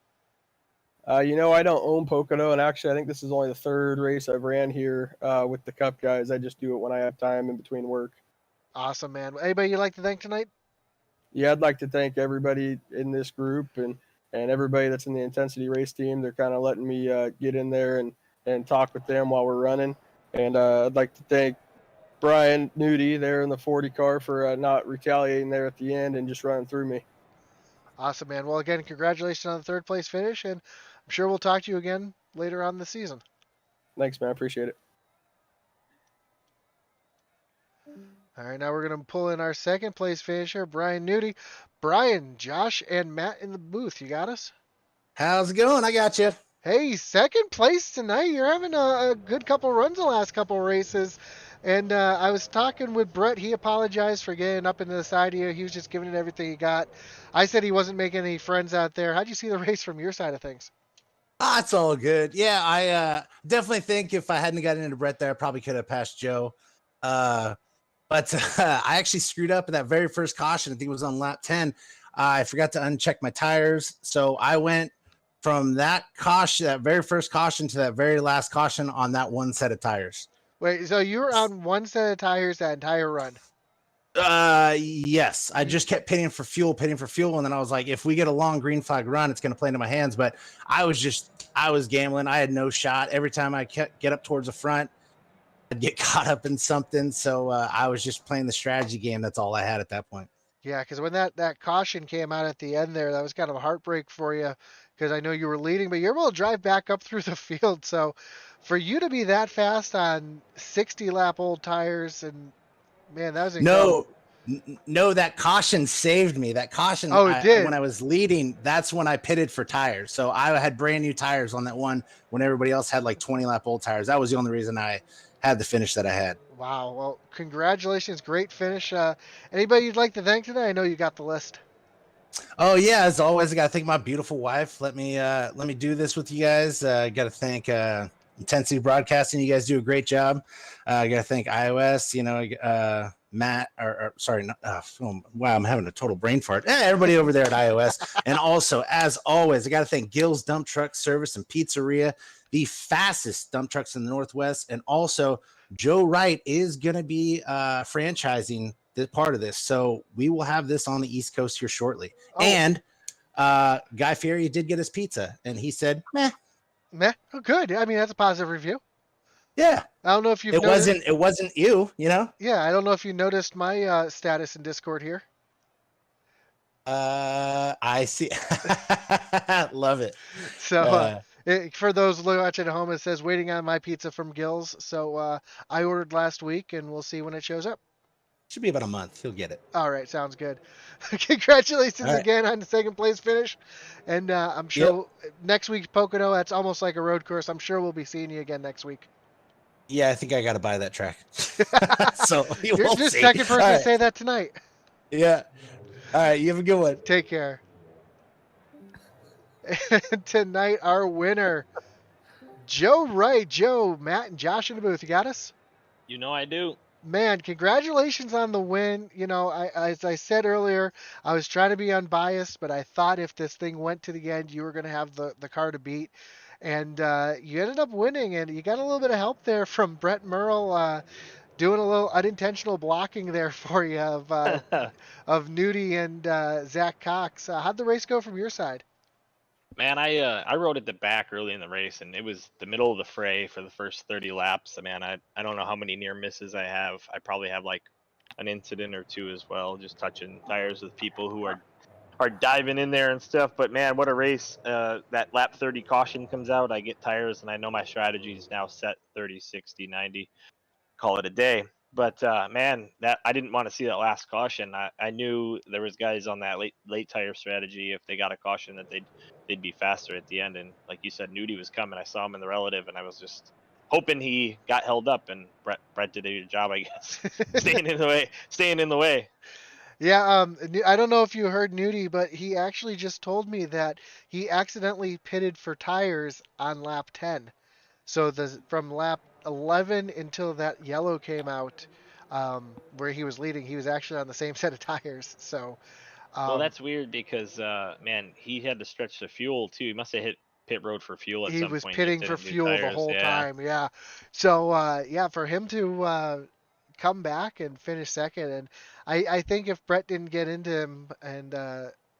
I don't own Pocono, and actually I think this is only the third race I've ran here with the Cup guys. I just do it when I have time in between work. Awesome, man. Anybody you'd like to thank tonight? Yeah, I'd like to thank everybody in this group and everybody that's in the Intensity Race team. They're kind of letting me get in there and talk with them while we're running. And I'd like to thank Brian Newty there in the 40 car for not retaliating there at the end and just running through me. Awesome, man. Well, again, congratulations on the third place finish, and I'm sure we'll talk to you again later on this season. Thanks, man. I appreciate it. All right, now we're going to pull in our second place finisher, Brian Newty. Brian, Josh, and Matt in the booth. You got us? How's it going? I got you. Hey, second place tonight. You're having a good couple runs the last couple races. And I was talking with Brett. He apologized for getting up into the side of you. He was just giving it everything he got. I said he wasn't making any friends out there. How'd you see the race from your side of things? It's all good. Yeah, I definitely think if I hadn't gotten into Brett there, I probably could have passed Joe. But I actually screwed up in that very first caution. I think it was on lap 10. I forgot to uncheck my tires. So I went from that caution, that very first caution, to that very last caution on that one set of tires. Wait, so you were on one set of tires that entire run? Yes. I just kept pitting for fuel. And then I was like, if we get a long green flag run, it's going to play into my hands. But I was gambling. I had no shot. Every time I get up towards the front, I'd get caught up in something. So I was just playing the strategy game. That's all I had at that point. Yeah, because when that caution came out at the end there, that was kind of a heartbreak for you because I know you were leading, but you're able to drive back up through the field. So for you to be that fast on 60 lap old tires, and man, that was incredible. No, that caution saved me. That caution, did. When I was leading, that's when I pitted for tires. So I had brand new tires on that one when everybody else had like 20 lap old tires. That was the only reason I had the finish that I had. Wow. Well, congratulations. Great finish. Anybody you'd like to thank today? I know you got the list. Oh yeah, as always, I got to thank my beautiful wife. Let me do this with you guys. I got to thank Intensity Broadcasting. You guys do a great job. I got to thank iOS. Matt, wow, I'm having a total brain fart. Everybody over there at iOS. And also, as always, I got to thank Gill's Dump Truck Service and Pizzeria, the fastest dump trucks in the Northwest. And also, Joe Wright is going to be franchising this part of this. So we will have this on the East Coast here shortly. Oh. And Guy Fieri did get his pizza, and he said, meh. Oh, good. I mean, that's a positive review. Yeah. I don't know if you've noticed. It wasn't you, you know? Yeah, I don't know if you noticed my status in Discord here. I see. Love it. So for those watching at home, it says waiting on my pizza from Gills. So I ordered last week, and we'll see when it shows up. Should be about a month. He'll get it. All right, sounds good. Congratulations again on the second place finish. And I'm sure next week's Pocono, that's almost like a road course. I'm sure we'll be seeing you again next week. Yeah, I think I got to buy that track. So you're the second person to say that tonight. Yeah. All right, you have a good one. Take care. And tonight, our winner, Joe Wright. Joe, Matt, and Josh in the booth. You got us? You know I do. Man, congratulations on the win. You know, as I said earlier, I was trying to be unbiased, but I thought if this thing went to the end, you were going to have the car to beat. And you ended up winning, and you got a little bit of help there from Brett Merle doing a little unintentional blocking there for you of Newty and Zach Cox. How'd the race go from your side? Man, I rode at the back early in the race, and it was the middle of the fray for the first 30 laps. Man, I don't know how many near misses I have. I probably have like an incident or two as well, just touching tires with people who are diving in there and stuff. But man, what a race. That lap 30 caution comes out, I get tires, and I know my strategy is now set 30, 60, 90, call it a day. But man, that I didn't want to see that last caution. I knew there was guys on that late tire strategy. If they got a caution, that they'd be faster at the end. And like you said, Newty was coming. I saw him in the relative, and I was just hoping he got held up. And Brett did a good job, I guess, staying in the way. Yeah, I don't know if you heard Newty, but he actually just told me that he accidentally pitted for tires on lap 10. So from lap 11 until that yellow came out, where he was leading, he was actually on the same set of tires. So, well, that's weird because man, he had to stretch the fuel too. He must have hit pit road for fuel at some point. He was pitting for fuel the whole time. Yeah. So for him to come back and finish second, and I think if Brett didn't get into him, and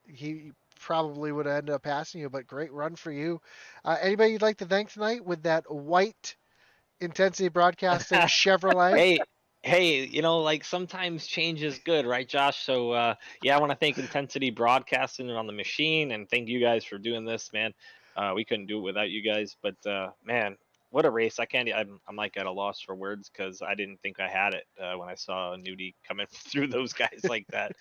he probably would have ended up passing you, but great run for you. Anybody you'd like to thank tonight with that white Intensity Broadcasting Chevrolet? Hey, you know, like sometimes change is good, right, Josh? So I want to thank Intensity Broadcasting on the machine, and thank you guys for doing this, man. We couldn't do it without you guys, but man, what a race! I can't. I'm like at a loss for words because I didn't think I had it when I saw Newty coming through those guys like that.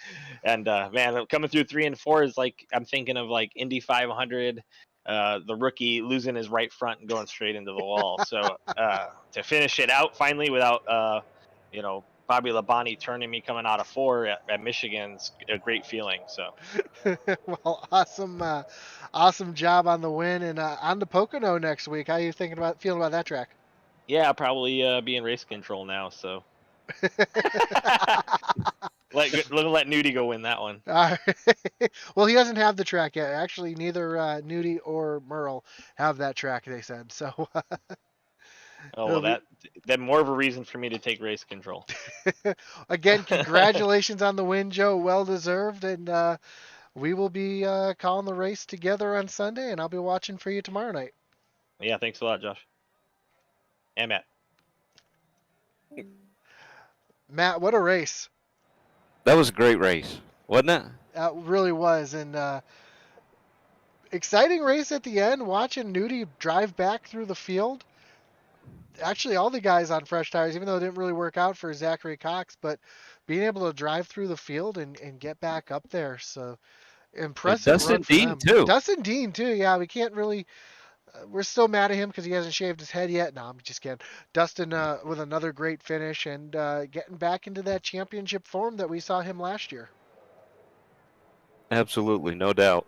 And man, coming through 3 and 4 is like I'm thinking of like Indy 500. The rookie losing his right front and going straight into the wall. So to finish it out finally without Bobby Labonte turning me coming out of 4 at Michigan's a great feeling. So Well, awesome job on the win and on the Pocono next week. How are you feeling about that track? yeah, I'll probably be in race control now. So let Newty go win that one. Well, he doesn't have the track yet. Actually, neither Newty or Merle have that track, they said. So. Oh, well, that more of a reason for me to take race control. Again, congratulations on the win, Joe. Well deserved, and we will be calling the race together on Sunday, and I'll be watching for you tomorrow night. Yeah, thanks a lot, Josh. And Matt. Matt, what a race! That was a great race, wasn't it? It really was, and exciting race at the end. Watching Newty drive back through the field. Actually, all the guys on fresh tires, even though it didn't really work out for Zachary Cox, but being able to drive through the field and get back up there. So impressive. Dustin run for Dean them. too. Dustin Dean too. Yeah, we can't really. We're still mad at him because he hasn't shaved his head yet. No, I'm just kidding. Dustin with another great finish and getting back into that championship form that we saw him last year. Absolutely, no doubt.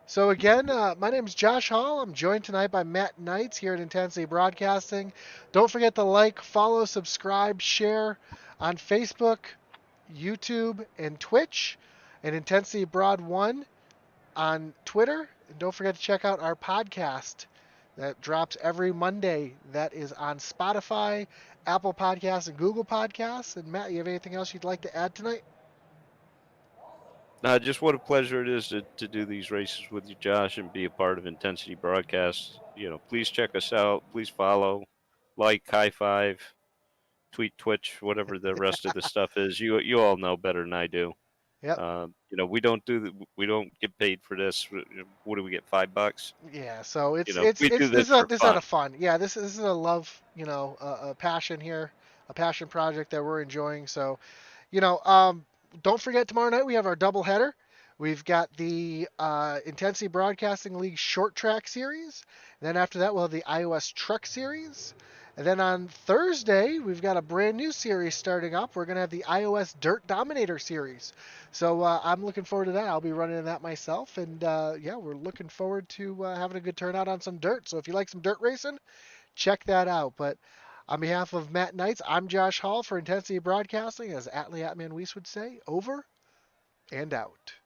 So again, my name is Josh Hall. I'm joined tonight by Matt Knights here at Intensity Broadcasting. Don't forget to like, follow, subscribe, share on Facebook, YouTube, and Twitch, and Intensity Broad 1 on Twitter. And don't forget to check out our podcast that drops every Monday. That is on Spotify, Apple Podcasts, and Google Podcasts. And Matt, you have anything else you'd like to add tonight? Just what a pleasure it is to do these races with you, Josh, and be a part of Intensity Broadcast. Please check us out. Please follow, like, high five, tweet, Twitch, whatever the rest of the stuff is. You all know better than I do. Yep. We don't get paid for this. What do we get? $5? Yeah. So we do this is for a lot of fun. Yeah. This is a love, a passion here, a passion project that we're enjoying. So, don't forget tomorrow night we have our doubleheader. We've got the Intensity Broadcasting League Short Track Series. And then after that we'll have the iOS Truck Series. And then on Thursday we've got a brand new series starting up. We're going to have the iOS Dirt Dominator Series. So I'm looking forward to that. I'll be running that myself. And we're looking forward to having a good turnout on some dirt. So if you like some dirt racing, check that out. But on behalf of Matt Knights, I'm Josh Hall for Intensity Broadcasting, as Atlee Atman Weiss would say, over and out.